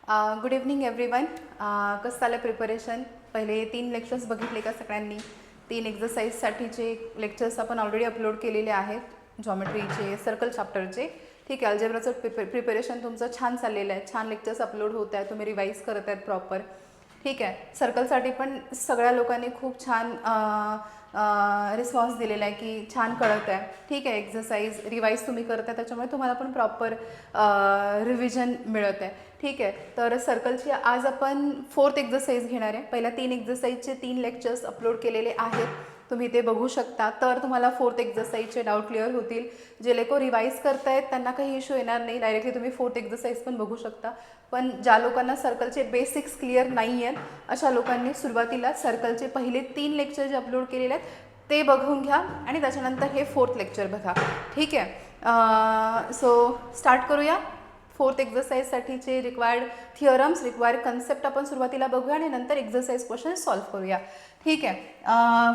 Good evening everyone. कसं चाललं preparation? पहिले 3 लेक्चर्स बघितले का सगळ्यांनी? 3 एक्झरसाइजसाठीचे लेक्चर्स आपण ऑलरेडी अपलोड केलेले आहेत, जॉमेट्रीचे, सर्कल चॅप्टरचे. ठीक आहे, अल्जेब्राचं प्रिपरेशन तुमचं छान चाललेलं आहे, छान लेक्चर्स अपलोड होत आहे, तुम्ही रिवाईज करत आहेत प्रॉपर. ठीक आहे, सर्कलसाठी पण सगळ्या लोकांनी खूप छान रिस्पॉन्स दिलेला आहे की छान कळत आहे. ठीक आहे, एक्झरसाइज रिवाईज तुम्ही करत आहे, त्याच्यामुळे तुम्हाला पण प्रॉपर रिव्हिजन मिळत आहे. ठीक आहे, तर सर्कलची आज आपण 4th एक्झरसाइज घेणार आहे. पहिल्या 3 एक्झरसाइजचे 3 लेक्चर्स अपलोड केलेले आहेत, तुम्ही ते बघू शकता. तर तुम्हाला 4th एक्झरसाइजचे डाऊट क्लिअर होतील. जे लोक रिवाईज करतायत त्यांना काही इश्यू येणार नाही, डायरेक्टली तुम्ही 4th एक्झरसाइज पण बघू शकता. पण ज्या लोकांना सर्कलचे बेसिक्स क्लिअर नाही आहेत अशा लोकांनी सुरुवातीला सर्कलचे पहिले 3 लेक्चर जे अपलोड केलेले आहेत ते बघून घ्या आणि त्याच्यानंतर हे 4th लेक्चर बघा. ठीक आहे, सो स्टार्ट करूया. 4th एक्झरसाइजसाठीचे रिक्वायर्ड थिअरम्स, रिक्वायर्ड कन्सेप्ट आपण सुरुवातीला बघूया आणि नंतर एक्झरसाइज क्वेश्चन सॉल्व्ह करूया. ठीक आहे,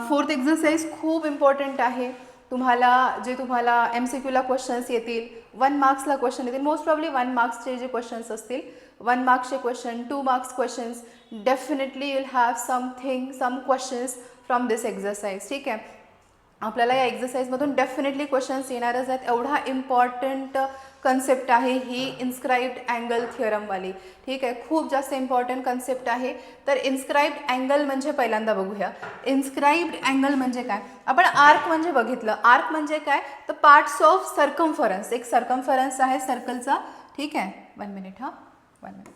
4th एक्झरसाइज खूप इम्पॉर्टंट आहे. तुम्हाला MCQला क्वेश्चन्स येतील, 1 मार्क्सला क्वेश्चन येतील. मोस्ट प्रॉब्ली 1 मार्क्सचे जे क्वेश्चन्स असतील, 1 मार्क्सचे question, 2 marks questions, definitely you will have some questions from this exercise. ठीक आहे, आपल्याला या एक्झरसाइजमधून डेफिनेटली क्वेश्चन्स येणारच आहेत. एवढा इम्पॉर्टंट कन्सेप्ट आहे ही इन्स्क्राइब्ड अँगल थिअरमवाली. ठीक आहे, खूप जास्त इम्पॉर्टंट कन्सेप्ट आहे. तर इन्स्क्राइब्ड अँगल म्हणजे पहिल्यांदा बघूया. इन्स्क्राइब्ड अँगल म्हणजे काय? आपण आर्क म्हणजे बघितलं. आर्क म्हणजे काय? तर पार्ट्स ऑफ सर्कम्फरन्स. एक सर्कम्फरन्स आहे सर्कलचा. ठीक आहे, 1 minute. 1 minute.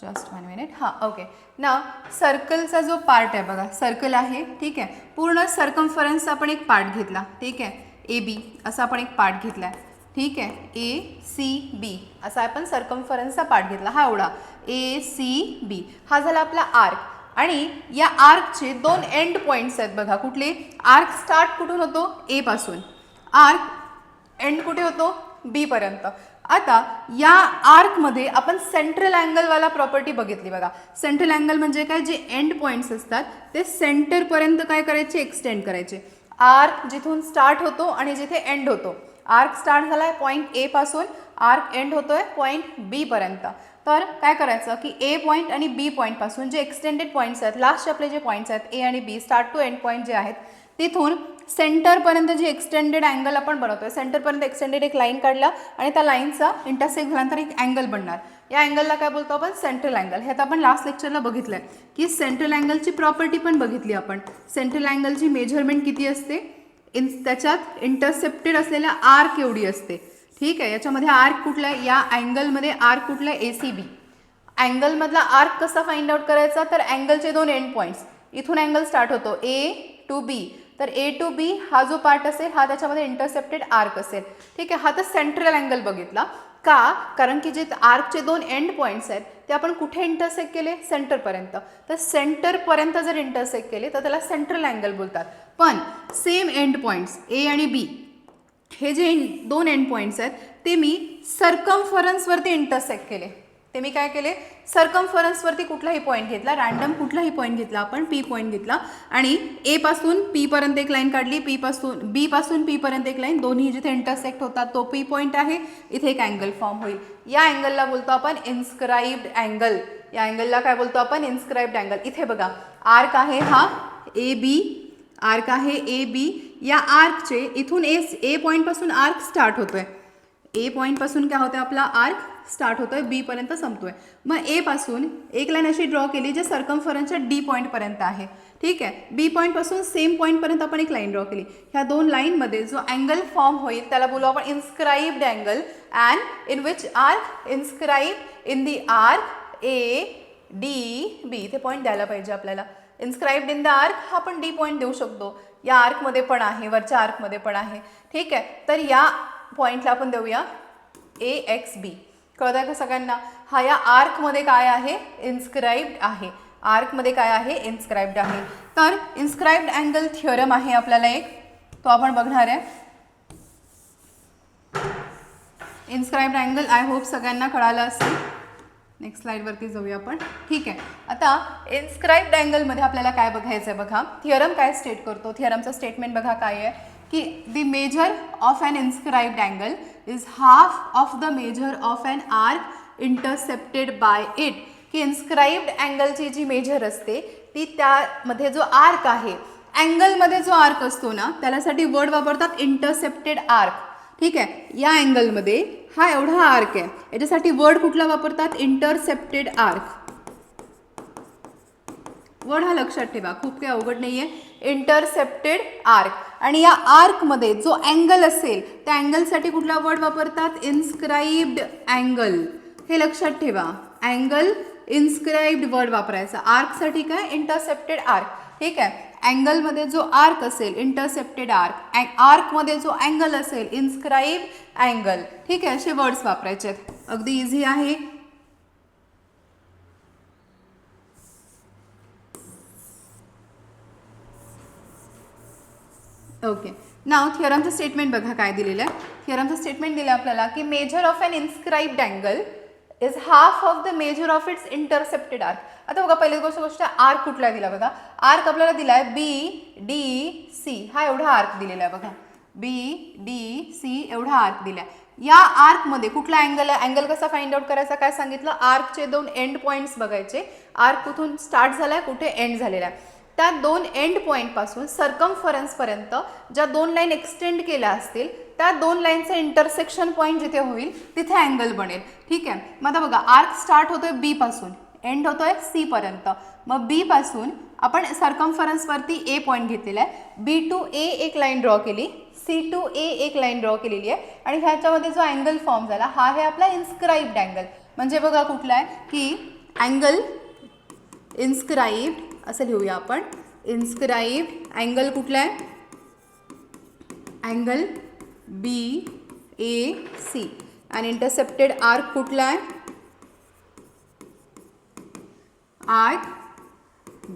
Just 1 minute. Okay. ना सर्कलचा जो पार्ट आहे बघा, सर्कल आहे. ठीक आहे, पूर्ण सर्कम्फरन्सचा आपण एक पार्ट घेतला. ठीक आहे, AB असा आपण एक पार्ट घेतला आहे. ठीक आहे, ACB असा आपण सर्कम्फरन्सचा पार्ट घेतला. हा एवढा ACB हा झाला आपला आर्क. आणि या आर्कचे 2 एंड पॉईंट्स आहेत बघा. कुठले? आर्क स्टार्ट कुठून होतो? A पासून. आर्क एंड कुठे होतो? B पर्यंत. आता या आर्कमध्ये आपण सेंट्रल अँगलवाला प्रॉपर्टी बघितली बघा. सेंट्रल अँगल म्हणजे काय? जे एंड पॉईंट्स असतात ते सेंटरपर्यंत काय करायचे? एक्सटेंड करायचे. आर्क जिथून स्टार्ट होतो आणि जिथे एंड होतो. आर्क स्टार्ट झाला आहे पॉईंट A पासून, आर्क एंड होतोय पॉईंट B पर्यंत. तर काय करायचं की A पॉईंट आणि B पॉईंट पासून जे एक्सटेंडेड पॉईंट्स आहेत, लास्टचे आपले जे पॉईंट्स आहेत A आणि B, start to end point जे आहेत, तिथून सेंटरपर्यंत जे एक्सटेंडेड अँगल आपण बनवतोय, सेंटरपर्यंत एक्सटेंडेड एक लाईन काढला आणि त्या लाईनचा इंटरसेक्ट झाल्यानंतर एक अँगल बनणार. या अँगलला काय बोलतो आपण? Central angle. हे आता आपण लास्ट लेक्चरला बघितलं आहे की सेंट्रल अँगलची प्रॉपर्टी पण बघितली आपण. सेंट्रल अँगलची मेजरमेंट किती असते? त्याच्यात इंटरसेप्टेड असलेल्या आर्क एवढी असते. ठीक आहे, याच्यामध्ये आर्क कुठला आहे? या अँगलमध्ये आर्क कुठला आहे? ACB. अँगलमधला आर्क कसा फाइंड आउट करायचा? तर अँगलचे 2 एंड पॉईंट्स, इथून अँगल स्टार्ट होतो A to B. तर A to B हा जो पार्ट असेल हा त्याच्यामध्ये इंटरसेप्टेड आर्क असेल. ठीक आहे, हा तर सेंट्रल अँगल बघितला. का? कारण की जे आर्कचे 2 एंड पॉईंट्स आहेत ते आपण कुठे इंटरसेक्ट केले? सेंटरपर्यंत. तर सेंटरपर्यंत जर इंटरसेक्ट केले तर त्याला सेंट्रल अँगल बोलतात. पण सेम एंड पॉईंट्स A आणि B हे जे 2 एंड पॉईंट्स आहेत ते मी सर्कम्फरन्सवरती इंटरसेक्ट केले. ते मी काय केले? सर्कम्फरन्सवरती कुठलाही पॉईंट घेतला, रँडम कुठलाही पॉईंट घेतला, आपण P पॉईंट घेतला आणि A पासून P पर्यंत एक लाईन काढली, B पासून P पर्यंत एक लाईन, दोन्ही जिथे इंटरसेक्ट होतात तो P पॉईंट आहे. इथे एक अँगल फॉर्म होईल. या अँगलला बोलतो आपण इन्स्क्राइब्ड अँगल. या अँगलला काय बोलतो आपण? Inscribed angle. इथे बघा आर्क आहे हा AB, आर्क आहे AB. या आर्कचे इथून A पॉईंटपासून आर्क स्टार्ट होतोय. A पॉईंटपासून काय होतं? आपला आर्क स्टार्ट होतोय, B पर्यंत संपतोय. मग A पासून एक लाईन अशी ड्रॉ केली जे सर्कम्फरन्सच्या D पॉईंटपर्यंत आहे. ठीक आहे, B पॉईंटपासून सेम पॉईंटपर्यंत आपण एक लाईन ड्रॉ केली. ह्या 2 लाईनमध्ये जो अँगल फॉर्म होईल त्याला बोलू आपण inscribed angle. And in which arc? Inscribed in the arc ADB. इथे पॉईंट द्यायला पाहिजे आपल्याला. इन्स्क्राइब्ड इन द आर्क हा आपण D पॉईंट देऊ शकतो. या आर्कमध्ये पण आहे, वरच्या आर्कमध्ये पण आहे. ठीक आहे, तर या पॉईंटला आपण देऊया AXB. कळत आहे का सगळ्यांना? हा या आर्कमध्ये काय आहे? इन्स्क्राइब्ड आहे. आर्कमध्ये काय आहे? इन्स्क्राइब्ड आहे. तर इन्स्क्राइब्ड अँगल थिअरम आहे आपल्याला एक, तो आपण बघणार आहे. इन्स्क्राइब्ड अँगल आय होप सगळ्यांना कळालं असेल. नेक्स्ट स्लाइडवरती जाऊया आपण. ठीक आहे. आता इन्स्क्राइब्ड अँगलमध्ये आपल्याला काय बघायचं आहे बघा. थिअरम काय स्टेट करतो, थिअरमचं स्टेटमेंट बघा काय आहे की the measure of an inscribed angle is half of the measure of an arc intercepted by it. की इन्स्क्राइब्ड अँगलची जी मेजर असते ती त्यामध्ये जो आर्क आहे, अँगलमध्ये जो आर्क असतो ना त्याच्यासाठी वर्ड वापरतात इंटरसेप्टेड आर्क. ठीक आहे. या अँगलमध्ये हा एवढा आर्क आहे, याच्यासाठी वर्ड कुठला वापरतात, इंटरसेप्टेड आर्क. वर्ड हा लक्षात ठेवा, खूप काही अवघड नाही आहे. Intercepted arc. आणि या आर्कमध्ये जो अँगल असेल त्या अँगलसाठी कुठला वर्ड वापरतात, इन्स्क्राइब्ड अँगल. हे लक्षात ठेवा, अँगल इन्स्क्राइब्ड वर्ड वापरायचा. आर्कसाठी काय, इंटरसेप्टेड आर्क. ठीक आहे. अँगलमध्ये जो आर्क असेल इंटरसेप्टेड आर्क, आर्कमध्ये जो अँगल असेल इन्स्क्राइब अँगल. ठीक आहे. असे वर्ड्स वापरायचे आहेत. अगदी इझी आहे. ओके. नाव थिअरमचं स्टेटमेंट बघा काय दिलेलं आहे. थिअरमचं स्टेटमेंट दिलं आपल्याला की measure of an inscribed angle is half of the measure of its intercepted arc. आता बघा पहिली गोष्ट आर्क कुठला दिला बघा. आर्क आपल्याला दिला आहे BDC. हा एवढा आर्क दिलेला आहे बघा. BDC एवढा आर्क दिला आहे. या आर्कमध्ये कुठला अँगल आहे, अँगल कसा फाइंड आउट करायचा काय सांगितलं, आर्कचे 2 एंड पॉईंट्स बघायचे. आर्क कुठून स्टार्ट झाला आहे, कुठे एंड झालेला आहे. त्या 2 एंड पॉईंटपासून सर्कमफरन्सपर्यंत ज्या 2 लाईन एक्सटेंड केल्या असतील त्या 2 लाईनचं इंटरसेक्शन पॉईंट जिथे होईल तिथे अँगल बनेल. ठीक आहे. मग आता बघा आर्क स्टार्ट होतोय B पासून, एंड होतोय C पर्यंत. मग B पासून आपण सर्कमफरन्सवरती A पॉईंट घेतलेला आहे. B टू A एक लाईन ड्रॉ केली, C टू A एक लाईन ड्रॉ केलेली आहे. आणि ह्याच्यामध्ये जो अँगल फॉर्म झाला हा आहे आपला इन्स्क्राइब्ड अँगल. म्हणजे बघा कुठला आहे की अँगल इन्स्क्राइब्ड असं लिहूया आपण. इन्स्क्राइब्ड अँगल कुठला आहे, अँगल BAC. आणि इंटरसेप्टेड आर्क कुठला आहे, आर्क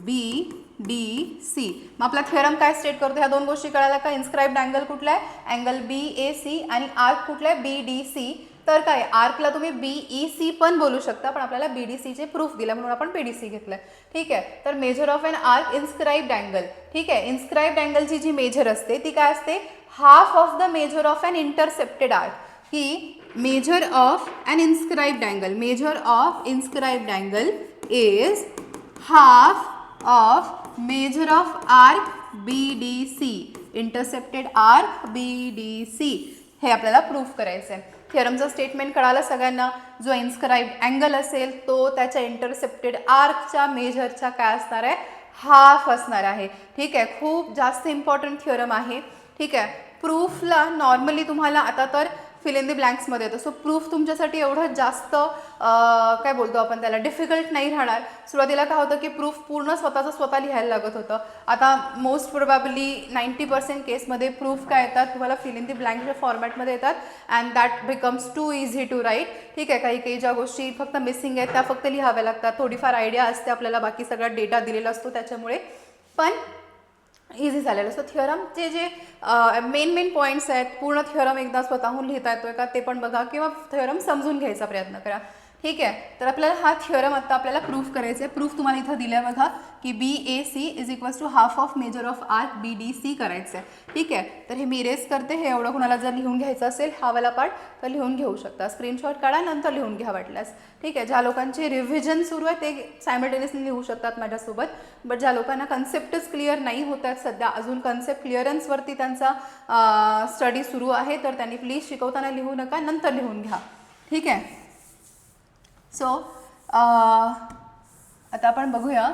BDC. मग आपला थिअरम काय स्टेट करतो, ह्या 2 गोष्टी कळायला का, इन्स्क्राइब्ड अँगल कुठला आहे, अँगल BAC आणि आर्क कुठला आहे, BDC. तर काय आर्कला तुम्ही BEC पण बोलू शकता, पण आपल्याला BDCचे प्रूफ दिला म्हणून आपण BDC घेतलं. ठीक आहे. तर major of an arc inscribed angle. ठीक आहे. इन्स्क्राइब्ड अँगलची जी मेजर असते ती काय असते, half of the measure of an intercepted arc. की measure of an inscribed angle, measure of inscribed angle is half of measure of arc BDC. Intercepted arc BDC. हे आपल्याला प्रूफ करायचं आहे. थिअरमचं स्टेटमेंट कळालं सगळ्यांना. जो इन्स्क्राइब्ड अँगल असेल तो त्याच्या इंटरसेप्टेड आर्कच्या मेजरच्या काय असणार आहे, हाफ असणार आहे. ठीक आहे. खूप जास्त इम्पॉर्टंट थिअरम आहे. ठीक आहे. प्रूफला नॉर्मली तुम्हाला आता तर फिल इन द ब्लँक्समध्ये येतो. सो प्रूफ तुमच्यासाठी एवढं जास्त काय बोलतो आपण त्याला डिफिकल्ट नाही राहणार. सुरुवातीला काय होतं की प्रूफ पूर्ण स्वतः लिहायला लागत होतं. आता मोस्ट प्रोबॅबली 90% केसमध्ये प्रूफ काय येतात तुम्हाला फिल इन द ब्लँकच्या फॉर्मॅटमध्ये येतात and that becomes too easy to write. ठीक आहे. काही ज्या गोष्टी फक्त मिसिंग आहेत त्या फक्त लिहाव्या लागतात. थोडीफार आयडिया असते आपल्याला, बाकी सगळा डेटा दिलेला असतो त्याच्यामुळे, पण इझी झालेलं असतं. थिअरमचे जे मेन पॉईंट्स आहेत पूर्ण थिअरम एकदा स्वतःहून लिहिता येतोय का ते पण बघा, किंवा थिअरम समजून घ्यायचा प्रयत्न करा. ठीक आहे. तर आपल्याला हा थिअरम आता आपल्याला प्रूफ करायचा आहे. प्रूफ तुम्हाला इथं दिलं आहे बघा की BAC is equals to half of measure of arc BDC करायचं आहे. ठीक आहे. तर हे मी इरेज करते. हे एवढं कुणाला जर लिहून घ्यायचं असेल हा वाला पार्ट तर लिहून घेऊ शकता. स्क्रीनशॉट काढा, नंतर लिहून घ्या वाटल्यास. ठीक आहे. ज्या लोकांचे रिव्हिजन सुरू आहे ते सायमल्टेनियसली लिहू शकतात माझ्यासोबत. बट ज्या लोकांना कन्सेप्टच क्लिअर नाही होत आहेत सध्या, अजून कन्सेप्ट क्लिअरन्सवरती त्यांचा स्टडी सुरू आहे, तर त्यांनी प्लीज शिकवताना लिहू नका, नंतर लिहून घ्या. ठीक आहे. सो आता आपण बघूया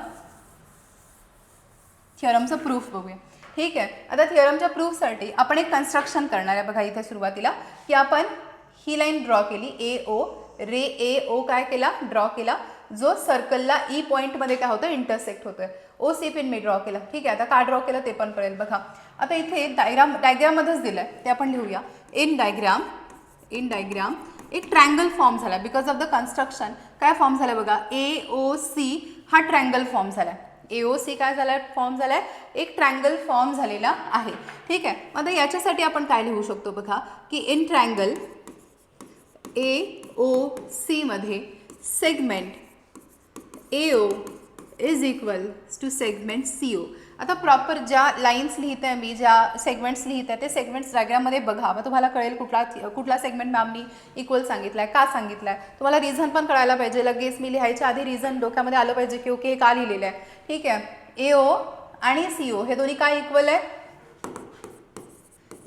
थिअरमचं प्रूफ बघूया. ठीक आहे. आता थिअरमच्या प्रूफसाठी आपण एक कन्स्ट्रक्शन करणार आहे बघा. इथे सुरुवातीला की आपण ही लाईन ड्रॉ केली AO, रे AO काय केला, ड्रॉ केला, जो सर्कलला E पॉईंटमध्ये काय होतं, इंटरसेक्ट होतोय. OC पिन मी ड्रॉ केला. ठीक आहे. आता का ड्रॉ केलं ते पण कळेल बघा. आता इथे डायग्राममध्येच दिलं आहे ते आपण लिहूया. इन डायग्राम एक ट्रँगल फॉर्म झाला बिकॉज ऑफ द कन्स्ट्रक्शन. काय फॉर्म झाला बघा, AOC हा ट्रँगल फॉर्म झाला. AOC काय झाला, फॉर्म झाला आहे, एक ट्रँगल फॉर्म झालेला आहे. ठीक आहे. आता याच्यासाठी आपण काय लिहू शकतो बघा की इन ट्रँगल AOC मध्ये segment AO is equal to segment CO. आता प्रॉपर ज्या लाईन्स लिहित आहे मी, ज्या सेगमेंट्स लिहित आहे ते सेगमेंट्स डायग्राममध्ये बघा, मग तुम्हाला कळेल कुठला सेगमेंट मॅमनी इक्वल सांगितला आहे, का सांगितलं आहे. तुम्हाला रिझन पण कळायला पाहिजे. लगेच मी लिहायच्या आधी रिझन डोक्यामध्ये आलं पाहिजे की ओके हे का लिहिलेलं आहे. ठीक आहे, AO आणि CO हे दोन्ही काय इक्वल आहे,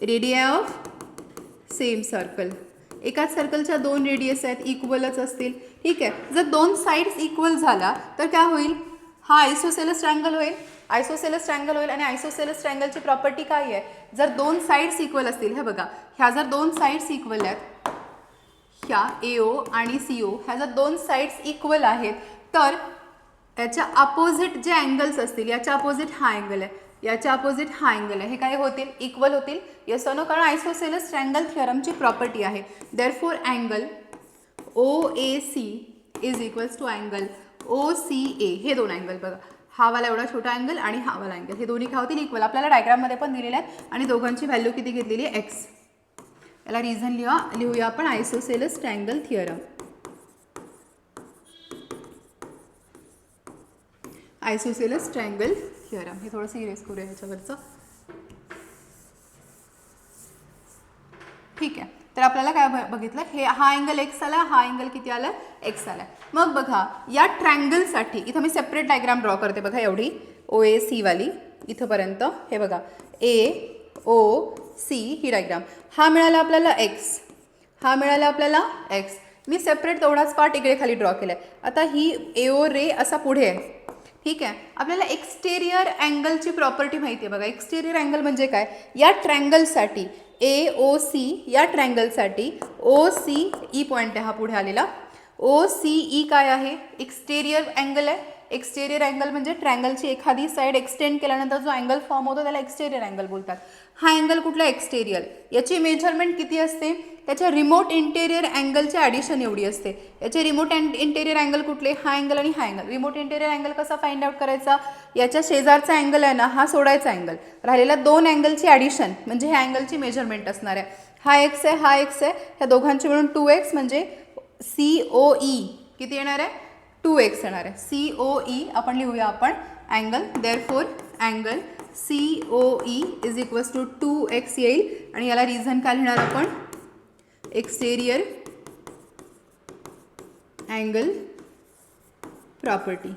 रेडिया ऑफ सेम सर्कल. एकाच सर्कलच्या दोन रेडियस आहेत, इक्वलच असतील. ठीक आहे, जर दोन साईड्स इक्वल झाला तर काय होईल, हा आयसोसेलस ट्रायंगल होईल. आयसोसेलस ट्रायंगल होईल आणि आयसोसेलस ट्रायंगलची प्रॉपर्टी काय आहे, जर दोन साईड्स इक्वल असतील, हे बघा ह्या जर दोन साईड्स इक्वल आहेत, ह्या AO आणि CO ह्या जर दोन साईड्स इक्वल आहेत तर याच्या अपोजिट जे अँगल्स असतील, याच्या अपोजिट हा अँगल आहे, याच्या अपोजिट हा अँगल आहे, हे काय होतील, इक्वल होतील. येस और नो, कारण आयसोसेलस ट्रायंगल थिअरमची प्रॉपर्टी आहे. Therefore angle OAC is equals to angle OCA. हे दोन अँगल बघा, हा वाला एवढा छोटा अँगल आणि हा वाला अँगल, हे दोन्ही काय होतील, इक्वल. आपल्याला डायग्राममध्ये पण दिलेले आहेत आणि दोघांची व्हॅल्यू किती घेतलेली आहे, x. याला रिझन लिहूया आपण आयसोसेलस ट्रायंगल थिअरम. आयसोसेलस ट्रायंगल थिअरम हे थोडंसं इरेज करूया ह्याच्यावरचं. ठीक आहे, तर आपल्याला काय बघितलं, हे हा अँगल x आला, हा अँगल किती आला, x आला. मग बघा या ट्रायंगलसाठी इथं मी सेपरेट डायग्राम ड्रॉ करते बघा, एवढी OAC वाली इथंपर्यंत. हे बघा AOC ही डायग्राम. हा मिळाला आपल्याला x, हा मिळाला आपल्याला x. मी सेपरेट तेवढाच पार्ट इकडे खाली ड्रॉ केला आहे. आता ही AO रे असा पुढे आहे. ठीक आहे, आपल्याला एक्सटेरियर अँगलची प्रॉपर्टी माहिती आहे बघा. एक्सटेरियर अँगल म्हणजे काय, या ट्रायंगलसाठी AOC, या ट्रायंगलसाठी OCE पॉईंट आहे हा पुढे आलेला. OCE काय आहे, एक्सटेरियर अँगल आहे. एक्सटेरियर अँगल म्हणजे ट्रायंगलची एखादी साईड एक्सटेंड केल्यानंतर जो अँगल फॉर्म होतो त्याला एक्सटेरियर अँगल बोलतात. हा अँगल कुठला, एक्सटेरियर. याची मेजरमेंट किती असते, त्याच्या रिमोट इंटेरियर अँगलच्या ॲडिशन एवढी असते. याचे रिमोट इंटेरियर अँगल कुठले, हा अँगल आणि हा अँगल. रिमोट इंटेरियर अँगल कसा फाइंड आउट करायचा, याच्या शेजारचा अँगल आहे ना, हा सोडायचा अँगल, राहिलेला दोन अँगलची ॲडिशन म्हणजे ह्या अँगलची मेजरमेंट असणार आहे. हा x आहे, हा x आहे, ह्या दोघांची मिळून 2x म्हणजे COE किती येणार आहे, 2x येणार आहे. COE आपण लिहूया आपण angle. Therefore angle COE is equals to 2x येईल आणि याला रिझन काय लिहिणार आपण, एक्सटेरियर अँगल प्रॉपर्टी.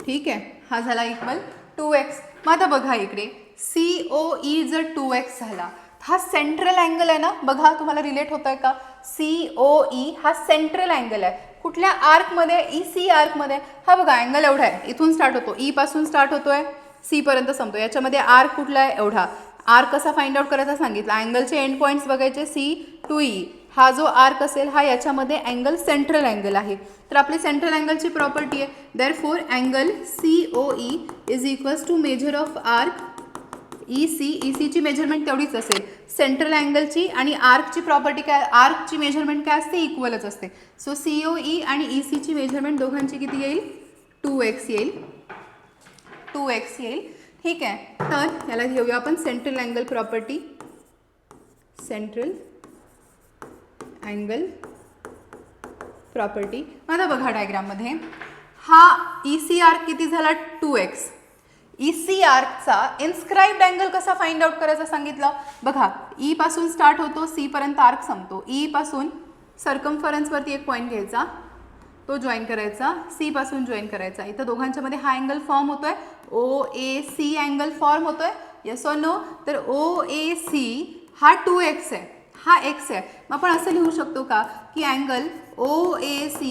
ठीक आहे, हा झाला इक्वल 2x. मग आता बघा इकडे COE जर 2x झाला, हा सेंट्रल अँगल आहे ना, बघा तुम्हाला रिलेट होत आहे का, COE हा सेंट्रल अँगल आहे. कुठल्या आर्कमध्ये, EC आर्कमध्ये. हा बघा अँगल एवढा आहे, इथून स्टार्ट होतो, E पासून स्टार्ट होतोय, C पर्यंत संपतो. याच्यामध्ये आर्क कुठला आहे, एवढा. आर्क कसा फाइंड आउट करायचा सांगितलं, अँगलचे एंड पॉईंट्स बघायचे C to E. हा जो आर्क असेल हा याच्यामध्ये अँगल सेंट्रल अँगल आहे. तर आपली सेंट्रल अँगलची प्रॉपर्टी आहे. Therefore angle COE is equals to measure of arc EC. ECची मेजरमेंट तेवढीच असेल. सेंट्रल अँगलची आणि आर्कची प्रॉपर्टी काय, आर्कची मेजरमेंट काय असते, इक्वलच असते. सो COE आणि ECची मेजरमेंट दोघांची किती येईल, 2x येईल, 2x येईल. ठीक आहे, तर याला घेऊया आपण central angle property. Central angle property. आता बघा डायग्राममध्ये हा EC आर्क किती झाला, 2x. EC आर्कचा इन्स्क्राइब्ड अँगल कसा फाइंड आउट करायचा सांगितलं, बघा E पासून स्टार्ट होतो, C पर्यंत आर्क संपतो. E पासून सर्कम्फरन्सवरती एक पॉईंट घ्यायचा, तो जॉईन करायचा, C पासून जॉईन करायचा. इथं दोघांच्यामध्ये हा अँगल फॉर्म होतोय, OAC अँगल फॉर्म होतोय. येस और नो, तर OAC हा 2x आहे, हा x आहे. मग आपण असं लिहू शकतो का की angle OAC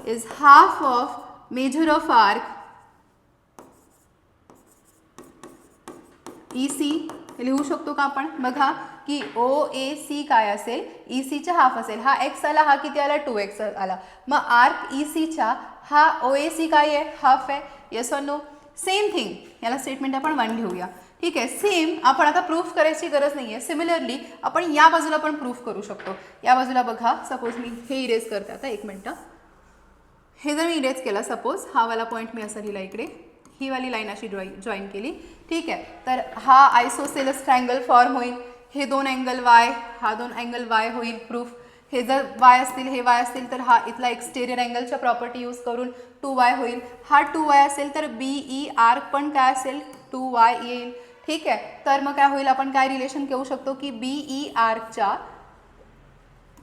is half of measure of arc EC. लिहू शकतो का आपण, बघा की OAC काय असेल, ECच्या हाफ असेल. हा x आला, हा किती आला, 2x आला. मग आर्क ECच्या हा OAC काय आहे, हाफ आहे. Yes or no, same thing. याला स्टेटमेंट आपण 1 लिहूया. ठीक आहे, सेम आपण आता प्रूफ करायची गरज नाही आहे. सिमिलरली आपण या बाजूला पण प्रूफ करू शकतो. या बाजूला बघा, सपोज मी हे इरेज करते आता, एक मिनटं. हे जर मी इरेज केला, सपोज हा वाला पॉईंट मी असा लिहिला, इकडे ही वाली लाईन अशी जॉईन केली. ठीक आहे, तर हा आयसोसेलस ट्रायंगल फॉर्म होईल. हे दोन अँगल y, हा दोन अँगल y होईल प्रूफ. हे जर वाय असतील, हे वाय असतील, तर हा इथला एक्सटेरियर अँगलच्या प्रॉपर्टी यूज करून 2y होईल. हा 2y असेल तर BE आर्क पण काय असेल 2y येईल. ठीक आहे, तर मग काय होईल, आपण काय रिलेशन घेऊ शकतो की BE आर्कच्या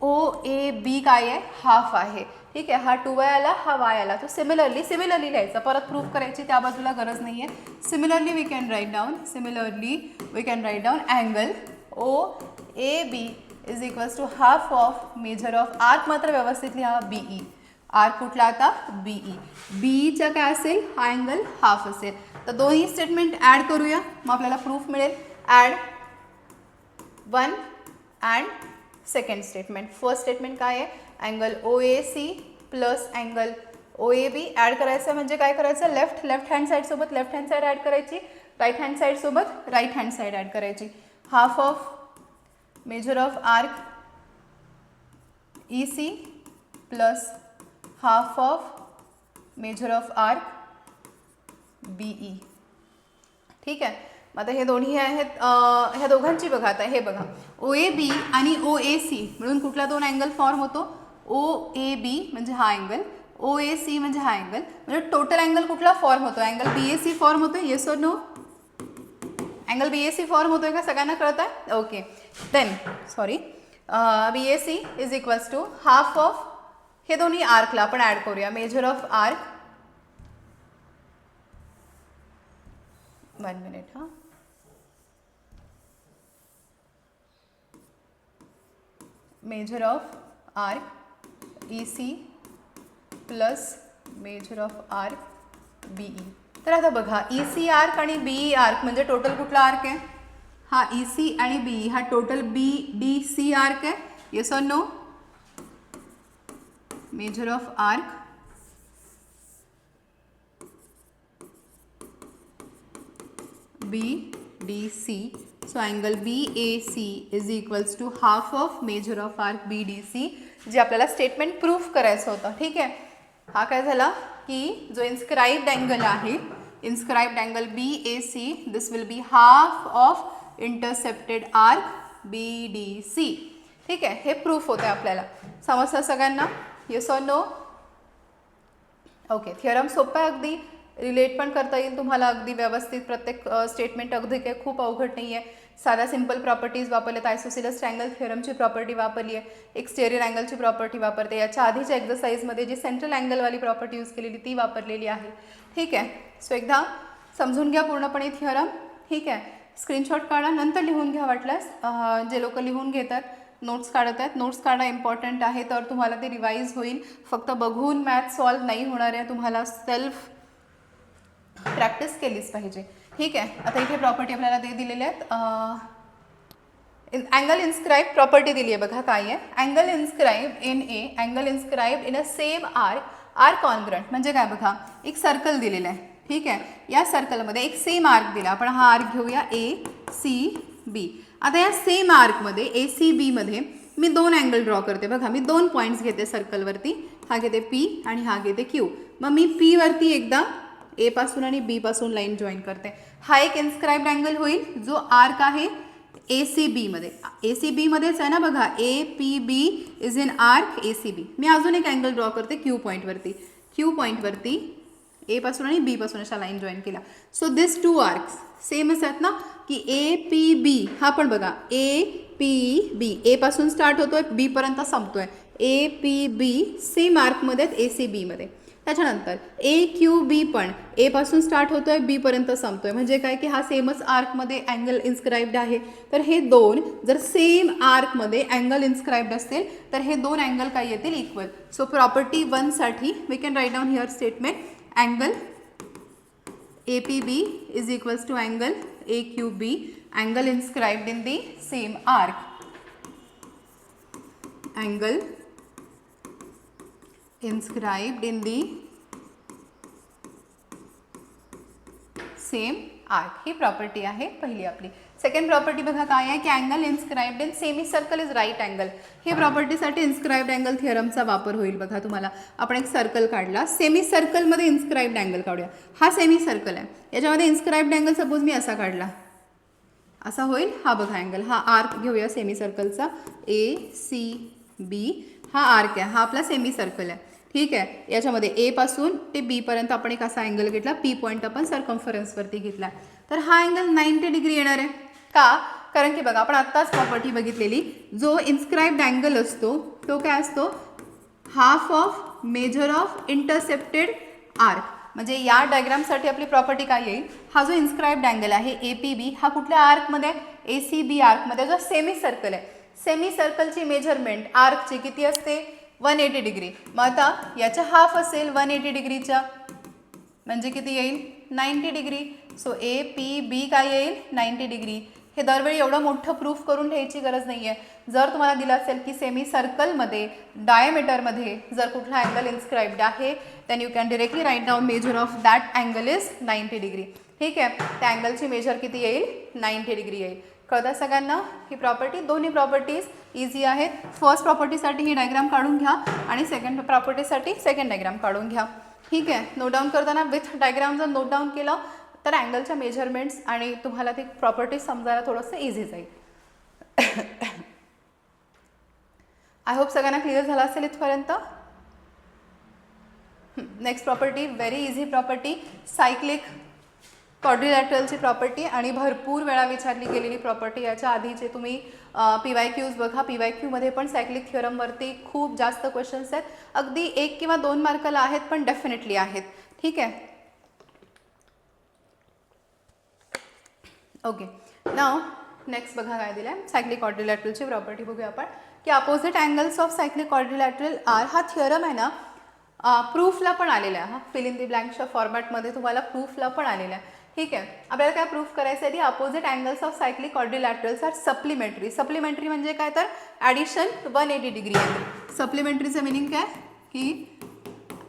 OAB काय आहे, हाफ आहे. ठीक आहे, हा 2y आला, हा y आला. तो सिमिलरली लिहायचा, परत प्रूफ करायची त्या बाजूला गरज नाही आहे. Similarly we can write down angle OAB is equals to half of measure of arc, मात्र व्यवस्थित लिहा BE. आर्क कुठला आता BE. BEचा काय असेल, हा अँगल हाफ असेल. तर दोन्ही स्टेटमेंट ॲड करूया, मग आपल्याला प्रूफ मिळेल. Add 1 and second statement. First statement काय आहे, angle OAC plus angle OAB add करायचं. म्हणजे काय करायचं, लेफ्ट हँड साईडसोबत लेफ्ट हँड साईड ॲड करायची, राईट हँड साईडसोबत राईट हँड साईड ॲड करायची. Half of measure of arc EC plus half of measure of arc BE. ठीक आहे, मग आता हे दोन्ही आहेत, ह्या दोघांची बघा. आता हे बघा, OAB आणि OAC मिळून कुठला दोन अँगल फॉर्म होतो, OAB म्हणजे हा अँगल, OAC म्हणजे हा अँगल. म्हणजे टोटल अँगल कुठला फॉर्म होतो, अँगल BAC फॉर्म होतो. Yes or no, angle BAC form होतोय का, सगळ्यांना कळत आहे. Okay, then BAC is equals to half of, हे दोन्ही आर्कला आपण ॲड करूया, मेजर ऑफ आर्क, 1 मिनिट हां, measure of arc EC plus measure of arc BE. तर आता बघा, EC आर्क आणि BE आर्क म्हणजे टोटल कुठला आर्क आहे, हा EC आणि BE, हा टोटल BDC आर्क आहे. Yes or no, measure of arc BDC. So angle BAC is equals to half of measure of arc BDC, जे आपल्याला स्टेटमेंट प्रूफ करायचं होतं. ठीक आहे, हा काय झाला की जो इन्स्क्राइब्ड अँगल आहे, inscribed angle BAC, this will be half of intercepted arc BDC. ठीक आहे, हे प्रूफ होतं आपल्याला. समजतं सगळ्यांना, yes or no. Okay, theorem सोपं आहे, अगदी रिलेट पण करता येईल तुम्हाला अगदी व्यवस्थित. प्रत्येक स्टेटमेंट अगदी काही खूप अवघड नाही आहे. साध्या सिंपल प्रॉपर्टीज वापरलेत, आयसोसिलस ट्रँगल थिअरमची प्रॉपर्टी वापरली आहे, एक्सटेरियर अँगलची प्रॉपर्टी वापरते, याच्या आधीच्या एक्झरसाइजमध्ये जी सेंट्रल अँगलवाली प्रॉपर्टी यूज केलेली ती वापरलेली आहे. ठीक आहे, सो एकदा समजून घ्या पूर्णपणे थिअरम. ठीक आहे, स्क्रीनशॉट काढा, नंतर लिहून घ्या वाटल्यास. जे लोक लिहून घेतात, नोट्स काढत आहेत, नोट्स काढणं इम्पॉर्टंट आहे, तर तुम्हाला ते रिवाईज होईल. फक्त बघून मॅथ सॉल्व नाही होणार आहे, तुम्हाला सेल्फ प्रॅक्टिस केलीच पाहिजे. ठीक आहे, आता इथे प्रॉपर्टी आपल्याला ते दिलेल्या आहेत. अँगल इन्स्क्राईब प्रॉपर्टी दिली आहे बघा, काय आहे, angle inscribe in a same arc congruent. म्हणजे काय बघा, एक सर्कल दिलेलं आहे. ठीक आहे, या सर्कलमध्ये एक सेम आर्क दिला, आपण हा आर्क घेऊया ACB. आता या सेम आर्कमध्ये ACB मध्ये मी दोन अँगल ड्रॉ करते. बघा, मी दोन पॉईंट्स घेते सर्कलवरती, हा घेते P आणि हा घेते Q. मग मी P वरती एकदा A पासून आणि B पासून लाईन जॉईन करते. हा एक इन्स्क्राइब्ड अँगल होईल, जो आर्क आहे ACB मध्ये. ACB मध्येच आहे ना बघा, APB is in arc ACB. मी अजून एक अँगल ड्रॉ करते Q पॉईंटवरती A पासून आणि B पासून अशा लाईन जॉईन केला. सो दिस टू आर्क्स सेमच आहेत ना, की APB हा पण बघा, APB A पासून स्टार्ट होतोय, B पर्यंत संपतोय. APB सेम आर्कमध्ये आहेत ACB मध्ये. त्याच्यानंतर AQB पण A पासून स्टार्ट होतोय, B पर्यंत संपतोय. म्हणजे काय की हा सेमच आर्कमध्ये अँगल इन्स्क्राइब्ड आहे. तर हे दोन जर सेम आर्कमध्ये अँगल इन्स्क्राइब्ड असतील तर हे दोन अँगल काय येतील, इक्वल. सो प्रॉपर्टी 1 साठी we can write down here statement, angle APB is equals to angle AQB, angle inscribed in the same arc. Angle inscribed in the same arc. ही property आहे पहिली आपली. सेकंड प्रॉपर्टी बघा काय आहे, की angle inscribed in semi circle is right angle. ही प्रॉपर्टीसाठी इन्स्क्राइब्ड अँगल थिअरमचा वापर होईल. बघा, तुम्हाला आपण एक सर्कल काढला, सेमी सर्कलमध्ये इन्स्क्राइब्ड अँगल काढूया. हा सेमी सर्कल आहे, याच्यामध्ये इन्स्क्राइब्ड अँगल सपोज मी असा काढला, असा होईल. हा बघा अँगल, हा आर्क घेऊया सेमी सर्कलचा ACB. बी हा आर्क आहे, हा आपला सेमी सर्कल आहे. ठीक आहे, याच्यामध्ये ए पासून ते बी पर्यंत आपण एक असा अँगल घेतला, पी पॉईंट आपण सर्कम्फरन्सवरती घेतला. तर हा अँगल 90 डिग्री येणार आहे. का? कारण की बघा आपण आत्ताच प्रॉपर्टी बघितलेली, जो इन्स्क्राइब्ड अँगल असतो तो काय असतो, half of measure of intercepted arc. म्हणजे या डायग्रामसाठी आपली प्रॉपर्टी काय येईल, हा जो इन्स्क्राइब्ड अँगल आहे ए पी बी हा कुठल्या आर्कमध्ये, ए सी बी आर्कमध्ये, जो सेमी सर्कल आहे. सेमी सर्कलची मेजरमेंट आर्कची किती असते, 180 डिग्री. मग आता याच्या हाफ असेल 180 डिग्रीच्या, म्हणजे किती येईल, 90 डिग्री. सो ए पी बी काय येईल, 90 डिग्री. हे दरवेळी एवढं मोठं प्रूफ करून घ्यायची गरज नाही आहे. जर तुम्हाला दिलं असेल की सेमी सर्कलमध्ये डायमीटरमध्ये जर कुठला अँगल इन्स्क्राइब्ड आहे, then you can directly write down measure of that angle is 90 degree. ठीक आहे, त्या अँगलची मेजर किती येईल, 90 डिग्री येईल. कळतं सगळ्यांना ही प्रॉपर्टी? दोन्ही प्रॉपर्टीज इझी आहेत. फर्स्ट प्रॉपर्टीसाठी ही डायग्राम काढून घ्या आणि सेकंड प्रॉपर्टीसाठी सेकंड डायग्राम काढून घ्या. ठीक आहे, नोट डाऊन करताना विथ डायग्राम जर नोट डाऊन केलं तर अँगलच्या मेजरमेंट्स आणि तुम्हाला ती प्रॉपर्टी समजायला थोडंसं इझी जाईल. आय होप सगळ्यांना क्लिअर झालं असेल इथपर्यंत. Next property, very easy property, cyclic क्वाड्रिलॅटरलची प्रॉपर्टी आणि भरपूर वेळा विचारली गेलेली प्रॉपर्टी. याच्या आधीचे तुम्ही PYQs बघा, PYQमध्ये पण सायक्लिक थिअरमवरती खूप जास्त क्वेश्चन्स आहेत. अगदी 1 किंवा 2 मार्काला आहेत, पण डेफिनेटली आहेत. ठीक आहे, ओके. नाव नेक्स्ट बघा काय दिलं आहे, सायक्लिक क्वाड्रिलॅटरलची प्रॉपर्टी बघूया आपण, की opposite angles of cyclic quadrilateral are. हा थिअरम आहे ना, प्रूफला पण आलेला आहे. हा फिल इन दी ब्लँकच्या फॉर्मॅटमध्ये तुम्हाला प्रूफला पण आलेला आहे. ठीक आहे, आपल्याला काय प्रूफ करायचं आहे, ती opposite angles of cyclic quadrilaterals are supplementary. Supplementary म्हणजे काय, तर ॲडिशन 180 डिग्री आहे. सप्लिमेंटरीचं मिनिंग काय, की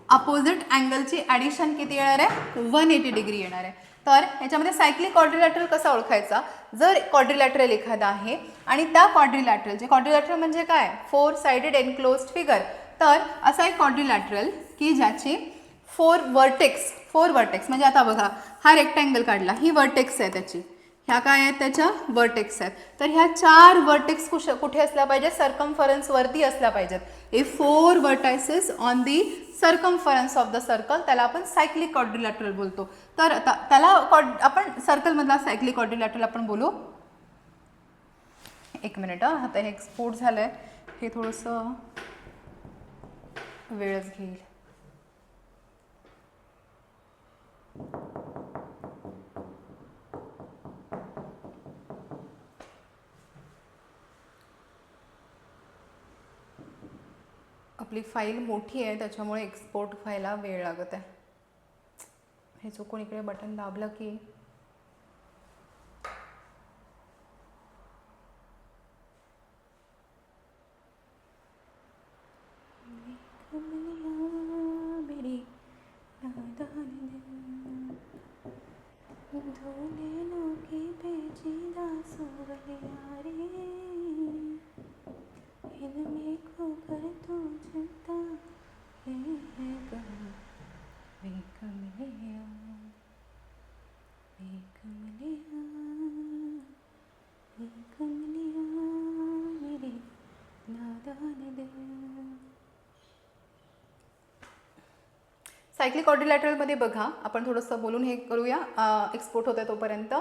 अपोजिट अँगलची ॲडिशन किती येणार आहे, 180 डिग्री येणार आहे. तर याच्यामध्ये सायक्लिक क्वाड्रिलॅटरल कसा ओळखायचा, जर क्वाड्रिलॅटरल एखादा आहे आणि त्या क्वाड्रिलॅटरलचे, क्वाड्रिलॅटरल म्हणजे काय, 4 साइडेड एनक्लोज्ड फिगर. तर असा एक क्वाड्रिलॅटरल की ज्याची 4 वर्टेक्स म्हणजे आता बघा हा रेक्टँगल काढला, ही वर्टेक्स आहे त्याची, ह्या काय आहेत, त्याच्या वर्टेक्स आहेत. तर ह्या 4 वर्टेक्स कुठे असल्या पाहिजे, सर्कम्फरन्सवरती असल्या पाहिजेत. हे 4 vertices on the circumference of the circle, त्याला आपण सायक्लिक क्वाड्रिलॅटरल बोलतो. तर आता त्याला आपण सर्कलमधला सायक्लिक क्वाड्रिलॅटरल आपण बोलू. एक मिनिट, आता हे एक्सपोर्ट झालं आहे, हे थोडंसं वेळच घेईल. आपली फाईल मोठी आहे त्याच्यामुळे एक्सपोर्ट व्हायला वेळ लागत आहे. हे चुकून इकडे बटन दाबलं की सायक्लिक क्वाड्रिलॅटरलमध्ये बघा, आपण थोडंसं बोलून हे करूया, एक्सपोर्ट होतं तोपर्यंत.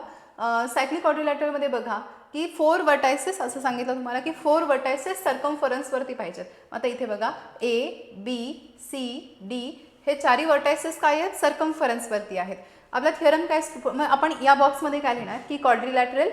सायक्लिक क्वाड्रिलॅटरलमध्ये बघा की 4 वर्टायसेस, असं सांगितलं तुम्हाला की 4 वर्टायसेस सर्कम्फरन्सवरती पाहिजेत. आता इथे बघा ए बी सी डी हे 4 वर्टायसेस काय आहेत, सर्कम्फरन्सवरती आहेत. आपला थिअरम काय, आपण या बॉक्समध्ये काय लिहिणार की quadrilateral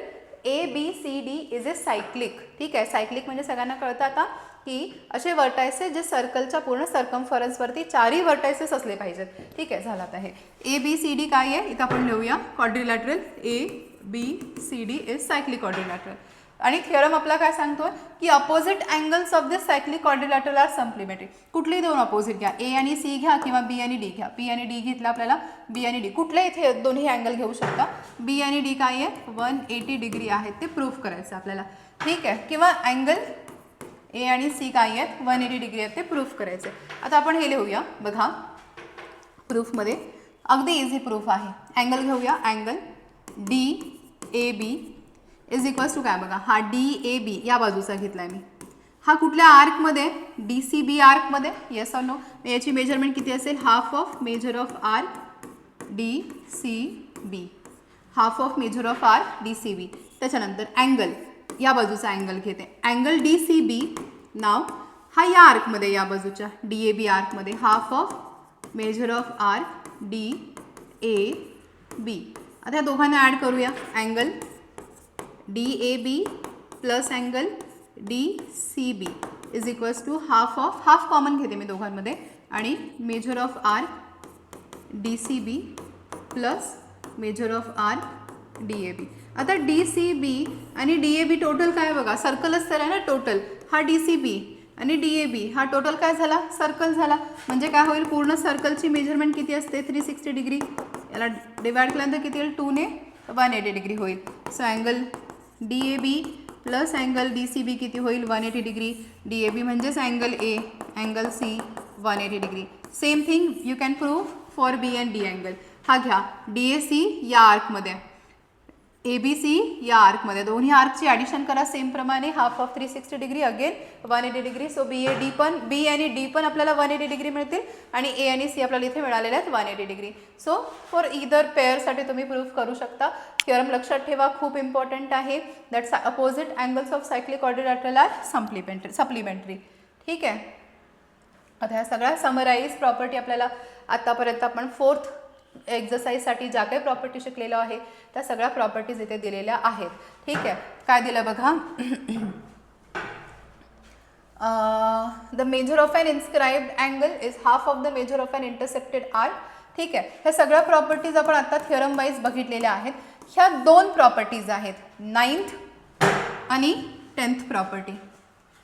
ABCD is a cyclic. ठीक आहे, सायक्लिक म्हणजे सगळ्यांना कळतं आता की असे वर्टायसेस जे सर्कलच्या पूर्ण सर्कम्फरन्सवरती 4 वर्टायसेस असले पाहिजेत. ठीक आहे, झालं. आता हे ABCD काय आहे, इथं आपण लिहूया quadrilateral ABCD is cyclic quadrilateral. आणि थिअरम आपला काय सांगतोय की opposite angles of this cyclic quadrilateral are supplementary. कुठलेही 2 अपोजिट घ्या, A आणि C घ्या किंवा B आणि D घ्या. P आणि D घेतला आपल्याला, B आणि D कुठले इथे दोन्ही अँगल घेऊ शकता. B आणि D काय आहे, 180 डिग्री आहेत, ते प्रूफ करायचं आपल्याला. ठीक आहे, किंवा अँगल A आणि C काय आहेत, 180 डिग्री आहेत, ते प्रूफ करायचे. आता आपण हे लिहूया बघा, प्रूफमध्ये अगदी इझी प्रूफ आहे. अँगल घेऊया, angle DAB is equals to काय बघा, हा DAB या बाजूचा घेतला आहे मी, हा कुठल्या आर्कमध्ये, डी सी बी आर्कमध्ये, येस ऑर नो. याची मेजरमेंट किती असेल, half of measure of arc D C B, half of measure of arc D C B. त्याच्यानंतर अँगल, या बाजूचा अँगल घेते, अँगल डी सी बी. नाव हा या आर्कमध्ये, या बाजूच्या डी ए बी आर्कमध्ये, half of measure of arc D A B. आता या दोघांना ॲड करूया, angle D A B plus angle D C B is equals to half of, half common घेते मी दोघांमध्ये, आणि measure of arc D C B plus measure of arc D A B. आता D C बी आणि D A B total काय बघा, सर्कलच तर आहे ना टोटल. हा डी सी बी आणि डी ए बी हा टोटल काय झाला, सर्कल झाला. म्हणजे काय होईल, पूर्ण सर्कलची मेजरमेंट किती असते, 360 डिग्री. याला डिवाइड केल्यानंतर किती होईल, 2 ने 180 डिग्री होईल. So angle D A B plus angle D C B किती होईल, 180 डिग्री. डी ए बी म्हणजेच angle A, angle C 180 degree. Same thing you can prove for B and D angle. हा घ्या, डी ए सी या आर्कमध्ये, A B C या आर्कमध्ये, दोन्ही आर्कची ॲडिशन करा सेम प्रमाणे, half of 360 degree, again 180 degree. So B A D पण, बी आणि डी पण आपल्याला 180 डिग्री मिळतील, आणि ए आणि सी आपल्याला इथे मिळालेले आहेत 180 डिग्री. सो फॉर इदर पेअरसाठी तुम्ही प्रूव्ह करू शकता. थिअरम लक्षात ठेवा, खूप इम्पॉर्टंट आहे. That opposite angles of cyclic quadrilateral are supplementary. ठीक आहे. आता ह्या सगळ्या समराईज प्रॉपर्टी आपल्याला आतापर्यंत आपण 4th एक्झरसाइजसाठी ज्या काही प्रॉपर्टी शिकलेल्या आहे त्या सगळ्या प्रॉपर्टीज इथे दिलेल्या आहेत. ठीक आहे. काय दिलं बघा, the measure of an inscribed angle is half of the measure of an intercepted arc. ठीक आहे. ह्या सगळ्या प्रॉपर्टीज आपण आता थिअरम वाईज बघितलेल्या आहेत. ह्या 2 प्रॉपर्टीज आहेत, 9th आणि 10th प्रॉपर्टी.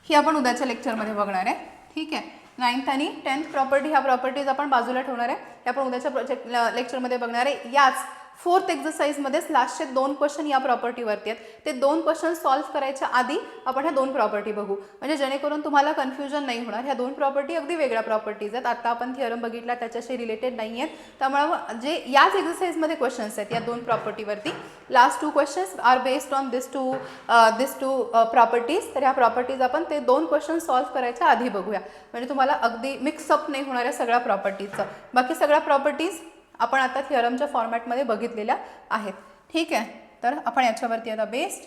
ही आपण उद्याच्या लेक्चरमध्ये बघणार आहे. ठीक आहे. 9th आणि 10th प्रॉपर्टी, ह्या प्रॉपर्टीज आपण बाजूला ठेवणार आहे, हे आपण उद्याच्या लेक्चरमध्ये बघणार आहे. याच 4th एक्झरसाइजमध्येच लास्टचे 2 क्वेश्चन या प्रॉपर्टीवरती आहेत. ते 2 क्वेश्चन सॉल्व्ह करायच्या आधी आपण ह्या 2 प्रॉपर्टी बघू, म्हणजे जेणेकरून तुम्हाला कन्फ्युजन नाही होणार. ह्या 2 प्रॉपर्टी अगदी वेगळ्या प्रॉपर्टीज आहेत. आता आपण थिअरम बघितला त्याच्याशी रिलेटेड नाही आहेत, त्यामुळे जे याच एक्झरसाइजमध्ये क्वेश्चन्स आहेत या 2 प्रॉपर्टीवरती, last 2 questions are based on this two properties. तर ह्या प्रॉपर्टीज आपण ते 2 क्वेश्चन सॉल्व्ह करायच्या आधी बघूया, म्हणजे तुम्हाला अगदी मिक्सअप नाही होणार या सगळ्या प्रॉपर्टीजचं. बाकी सगळ्या प्रॉपर्टीज आपण आता थिअरमच्या फॉर्मॅटमध्ये बघितलेल्या आहेत. ठीक आहे. तर आपण याच्यावरती आता बेस्ड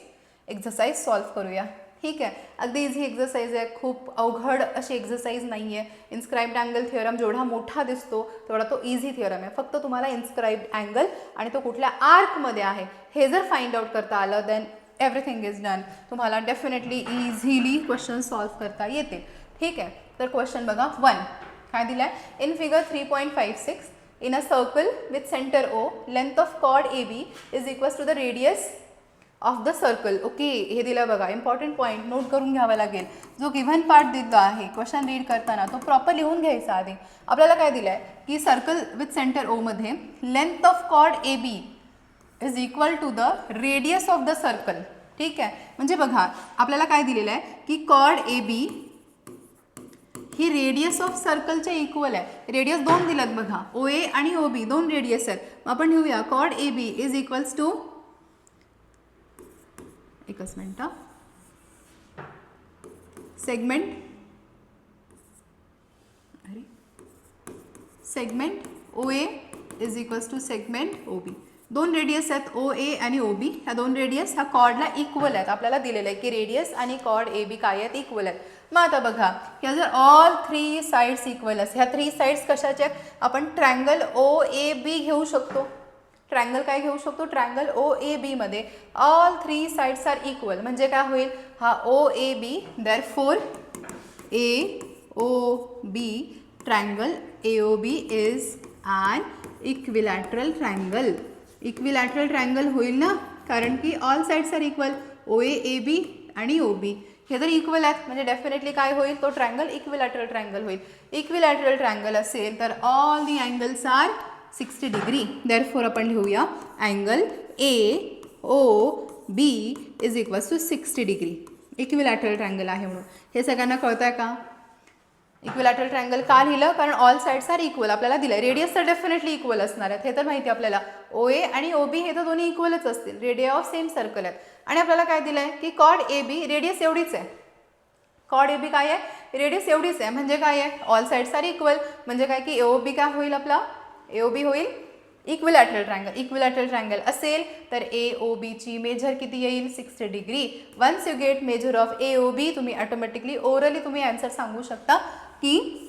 एक्झरसाइज सॉल्व्ह करूया. ठीक आहे. अगदी इझी एक्झरसाइज आहे, खूप अवघड अशी एक्झरसाइज नाही आहे. इन्स्क्राइब्ड अँगल थिअरम जेवढा मोठा दिसतो तेवढा तो इझी थिअरम आहे. फक्त तुम्हाला इन्स्क्राइब्ड अँगल आणि तो कुठल्या आर्कमध्ये आहे हे जर फाइंड आउट करता आलं देन एव्हरीथिंग इज डन. तुम्हाला डेफिनेटली इझिली क्वेश्चन सॉल्व्ह करता येते. ठीक आहे. तर क्वेश्चन बघा 1 काय दिलं आहे, in figure 3.56 in a circle with center O, length of chord AB is equals to the radius of the circle. Okay, हे दिलं बघा, इम्पॉर्टंट पॉईंट नोट करून घ्यावा लागेल. जो गिव्हन पार्ट दिला आहे क्वेश्चन रीड करताना तो प्रॉपर लिहून घ्यायचा आधी. आपल्याला काय दिलं आहे की सर्कल विथ सेंटर ओ मध्ये length of chord A B is equal to the radius of the circle. ठीक आहे. म्हणजे बघा आपल्याला काय दिलेलं आहे की कॉर्ड ए बी ही रेडियस ऑफ सर्कलच्या इक्वल आहे. रेडियस 2 दिल्यात बघा, ओ ए आणि ओ बी 2 रेडियस आहेत. आपण लिहूया chord A B is equals to, एकच मिनटं, segment O A is equals to segment O B. 2 radius आहेत, ओ ए आणि ओ बी. ह्या 2 रेडियस ह्या कॉर्डला इक्वल आहेत. आपल्याला दिलेलं आहे की रेडियस आणि कॉर्ड ए बी काय आहेत, इक्वल आहेत. मग आता बघा ह्या जर ऑल 3 साइड्स इक्वल असते, ह्या 3 साइड्स कशाच्या आहेत, आपण ट्रँगल ओ ए बी घेऊ शकतो. ट्रँगल काय घेऊ शकतो, ट्रँगल ओ ए बी मध्ये ऑल 3 साइड्स आर इक्वल. म्हणजे काय होईल, हा O A B, therefore A O B triangle A O B is an equilateral triangle. Equilateral triangle होईल ना, कारण की all sides are equal, O A B आणि ओ बी हे जर इक्वल आहेत म्हणजे डेफिनेटली काय होईल, तो ट्रँगल इक्विलॅटरल ट्रँगल होईल. इक्विलॅटरल ट्रँगल असेल तर all the angles are 60 degree. Therefore आपण लिहूया angle A O B is equals to 60 degree. Equilateral triangle आहे म्हणून. हे सगळ्यांना कळतं आहे का? इक्विलॅटरल ट्रँगल का लिहिलं, कारण ऑल साइड्स आर इक्वल. आपल्याला दिलं रेडियस तर डेफिनेटली इक्वल असणार आहेत, हे तर माहिती आपल्याला. ओ ए आणि ओ बी हे तर दोन्ही इक्वलच असतील, रेडिया ऑफ सेम सर्कल आहेत. आणि आपल्याला काय दिलं आहे की कॉर्ड ए बी रेडियस एवढीच आहे, कॉड ए बी काय आहे, रेडियस एवढीच आहे, म्हणजे काय आहे, ऑल साइड्स आर इक्वल, म्हणजे काय की AOB काय होईल आपला, AOB होईल इक्विलॅटरल ट्रायंगल. इक्विलॅटरल ट्रायंगल असेल तर AOB ची मेजर किती येईल, 60 degree. Once you get measure of AOB तुम्ही ऑटोमॅटिकली ओरली तुम्ही आन्सर सांगू शकता की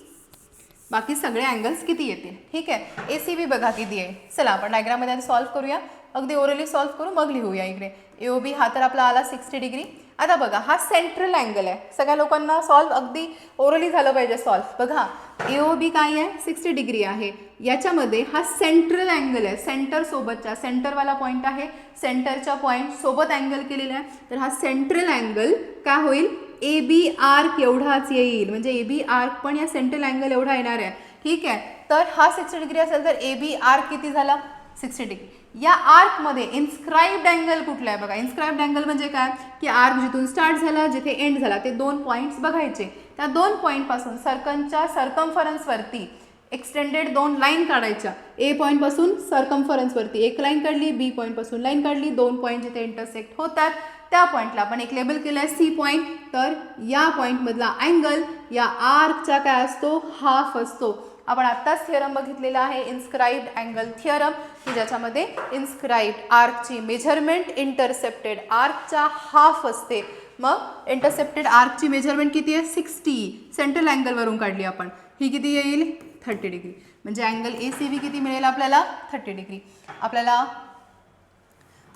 बाकी सगळे अँगल्स किती येतील. ठीक आहे, ACB बघा किती आहे. चला आपण डायग्राममध्ये सॉल्व्ह करूया, अगदी ओरली सॉल्व्ह करू मग लिहूया. इकडे AOB हा तर आपला आला 60 डिग्री. आता बघा हा सेंट्रल अँगल आहे, सगळ्या लोकांना सॉल्व्ह अगदी ओरली झालं पाहिजे सॉल्व्ह. बघा AOB काय आहे, 60 डिग्री आहे. याच्यामध्ये हा सेंट्रल अँगल आहे, सेंटर सोबतच्या, सेंटरवाला पॉईंट आहे, सेंटरच्या पॉईंट सोबत अँगल केलेला आहे. तर हा सेंट्रल अँगल काय होईल, AB आर्क एवढाच येईल, म्हणजे AB आर्क पण या सेंट्रल अँगल एवढा येणार आहे. ठीक आहे, तर हा 60 डिग्री असेल तर AB आर्क किती झाला, 60 डिग्री. या आर्कमध्ये इन्स्क्राइब्ड अँगल कुठला आहे बघा. इन्स्क्राइब्ड अँगल म्हणजे काय की आर्क जिथून स्टार्ट झाला जिथे एंड झाला ते 2 पॉईंट्स बघायचे. त्या 2 पॉईंटपासून सर्कलच्या सर्कम्फरन्सवरती एक्सटेंडेड 2 लाईन काढायच्या. A पॉईंटपासून सर्कम्फरन्सवरती एक लाईन काढली, B पॉईंटपासून लाईन काढली, 2 पॉईंट जिथे इंटरसेक्ट होतात त्या पॉईंटला आपण एक लेबल केलं आहे C पॉईंट. तर या पॉईंटमधला अँगल या आर्कचा काय असतो, हाफ असतो. आपण आत्ताच थिअरम बघितलेला आहे इन्स्क्राइब्ड अँगल थिअरम, की ज्याच्यामध्ये इन्स्क्राइब्ड आर्कची मेजरमेंट इंटरसेप्टेड आर्कच्या हाफ असते. मग इंटरसेप्टेड आर्कची मेजरमेंट किती आहे, 60. सेंट्रल अँगलवरून काढली आपण, ही किती येईल, 30 डिग्री. म्हणजे अँगल ACB किती मिळेल आपल्याला, 30 डिग्री. आपल्याला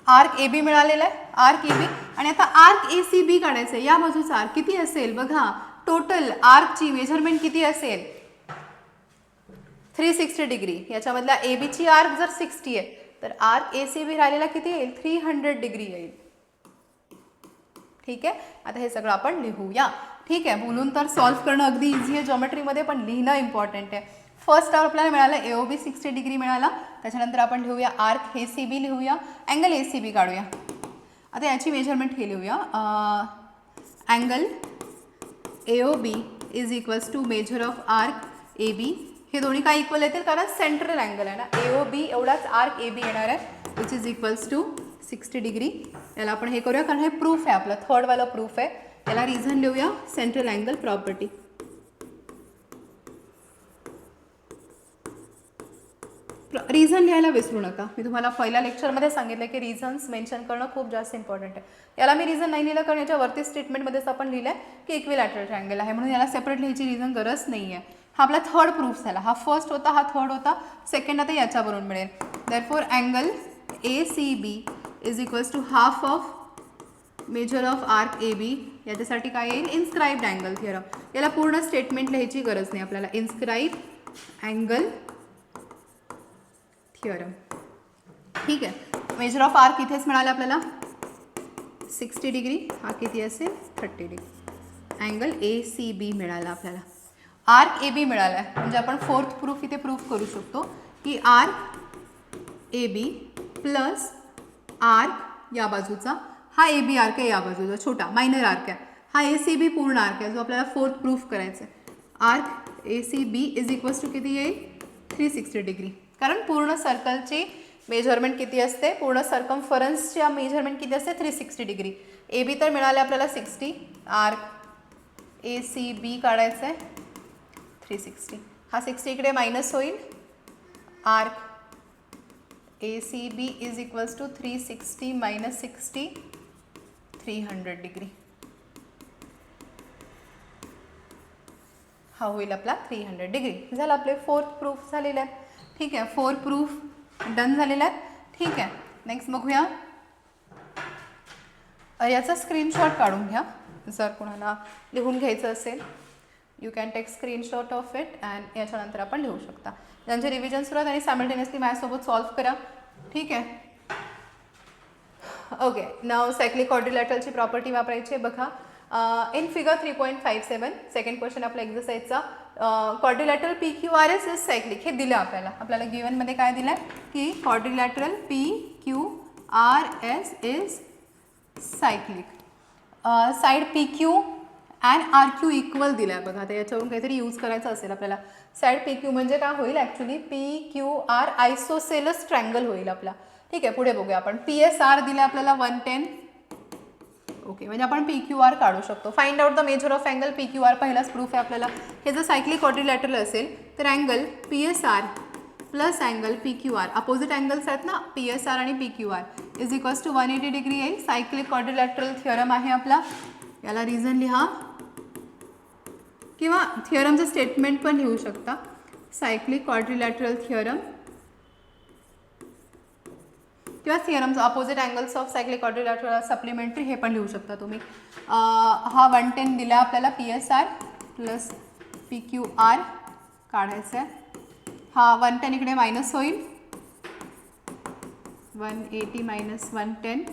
आर्क AB मिळालेला आहे, आर्क AB. आणि आता आर्क ACB काढायचं आहे. या बाजूचा आर्क किती असेल बघा, टोटल आर्कची मेजरमेंट किती असेल, 360 डिग्री. याच्यामधल्या ABची आर्क जर 60 आहे तर आर्क ACB राहिलेला किती येईल, 300 डिग्री येईल. ठीक आहे, आता हे सगळं आपण लिहूया. ठीक आहे, बोलून तर सॉल्व्ह करणं अगदी इझी आहे जॉमेट्रीमध्ये, पण लिहिणं इम्पॉर्टंट आहे. फर्स्ट आपल्याला मिळालं AOB 60 डिग्री मिळाला. त्याच्यानंतर आपण लिहूया आर्क ACB लिहूया, अँगल ACB काढूया. आता याची मेजरमेंट हे लिहूया, angle AOB is equals to measure of arc AB. हे दोन्ही काय इक्वल येतील कारण सेंट्रल अँगल आहे ना, AOB एवढाच आर्क AB येणार आहे, which is equals to 60 degree. याला आपण हे करूया कारण हे प्रूफ आहे आपलं, थर्डवाला प्रूफ आहे. याला रिझन लिहूया, सेंट्रल अँगल प्रॉपर्टी. रिझन लिहायला विसरू नका. मी तुम्हाला पहिल्या लेक्चरमध्ये सांगितलं की रिझन्स मेन्शन करणं खूप जास्त इम्पॉर्टंट आहे. याला मी रिझन नाही लिहिलं कारण याच्यावरती स्टेटमेंटमध्येच आपण लिहिलं आहे की इक्विलॅटरल ट्रायंगल आहे, म्हणून याला सेपरेट लिहायची रिझन गरज नाही आहे. हा आपला थर्ड प्रूफ झाला. हा फर्स्ट होता, हा थर्ड होता, सेकंड आता याच्यावरून मिळेल. Therefore angle ACB is equals to half of measure of arc AB. याच्यासाठी काय येईल, इन्स्क्राइब्ड अँगल थिअरम. याला पूर्ण स्टेटमेंट लिहायची गरज नाही आपल्याला, इन्स्क्राइब अँगल थिअरम. ठीक आहे, मेजर ऑफ आर्क इथेच मिळालं आपल्याला 60 डिग्री, हा किती असेल 30 डिग्री. अँगल ACB मिळाला आपल्याला, आर्क AB मिळाला आहे. म्हणजे आपण फोर्थ प्रूफ इथे प्रूफ करू शकतो की आर्क AB प्लस आर्क या बाजूचा, हा AB आर्क आहे या बाजूचा छोटा मायनर आर्क आहे, हा ACB पूर्ण आर्क आहे जो आपल्याला फोर्थ प्रूफ करायचा आहे. Arc ACB is equals to किती येईल, 360 डिग्री. कारण पूर्ण सर्कलची मेजरमेंट किती असते, पूर्ण सर्कम्फरन्सच्या मेजरमेंट किती असते, 360 डिग्री. AB तर मिळाले आपल्याला 60, आर्क ACB काढायचं आहे 360. हा 60 इकडे मायनस होईल, arc ACB is equals to 360 minus 60, 300 degree. हा होईल आपला 300 डिग्री. झालं, आपले फोर्थ प्रूफ झालेले आहेत. ठीक आहे, 4 प्रूफ डन झालेले आहेत. ठीक आहे, नेक्स्ट बघूया. याचा स्क्रीनशॉट काढून घ्या जर कोणाला लिहून घ्यायचं असेल. You can take screenshot of it and याच्यानंतर आपण लिहू शकता. ज्यांचे रिव्हिजन सुरू आहेत आणि सायमल्टेनियसली माझ्यासोबत सॉल्व्ह करा. ठीक आहे, ओके. नाव सायक्लिक क्वाड्रिलॅटरलची प्रॉपर्टी वापरायची आहे बघा. इन फिगर 3.57 सेकंड क्वेश्चन आपला एक्झरसाइजचा, क्वाड्रिलॅटरल PQRS इज सायक्लिक हे दिलं आपल्याला गिवनमध्ये काय दिलं आहे की quadrilateral PQRS is cyclic. Side PQ and RQ equal दिला आहे बघा. आता याच्यावरून काहीतरी यूज करायचं असेल आपल्याला. साईड PQ म्हणजे काय होईल, ॲक्च्युली PQR आयसोसेलस ट्रँगल होईल आपला. ठीक आहे, पुढे बघूया आपण. PSR दिला आपल्याला 110, ओके, म्हणजे आपण PQR काढू शकतो. Find out the measure of angle PQR पहिलाच प्रूफ आहे आपल्याला. हे जर सायक्लिक क्वाड्रिलॅटरल असेल तर angle PSR plus angle PQR, opposite angles आहेत ना PSR आणि PQR, is equals to 180 degree येईल. सायक्लिक क्वाड्रिलॅटरल थिअरम आहे आपला. याला रिझन लिहा किंवा थिअरमचं स्टेटमेंट पण लिहू शकता. सायक्लिक क्वाड्रिलॅटरल थिअरम किंवा theorems opposite angles of cyclic quadrilateral supplementary हे पण लिहू शकता तुम्ही. हा 110 दिला आपल्याला PSR प्लस PQR काढायचं आहे. हा 110 इकडे मायनस होईल, 180 मायनस 110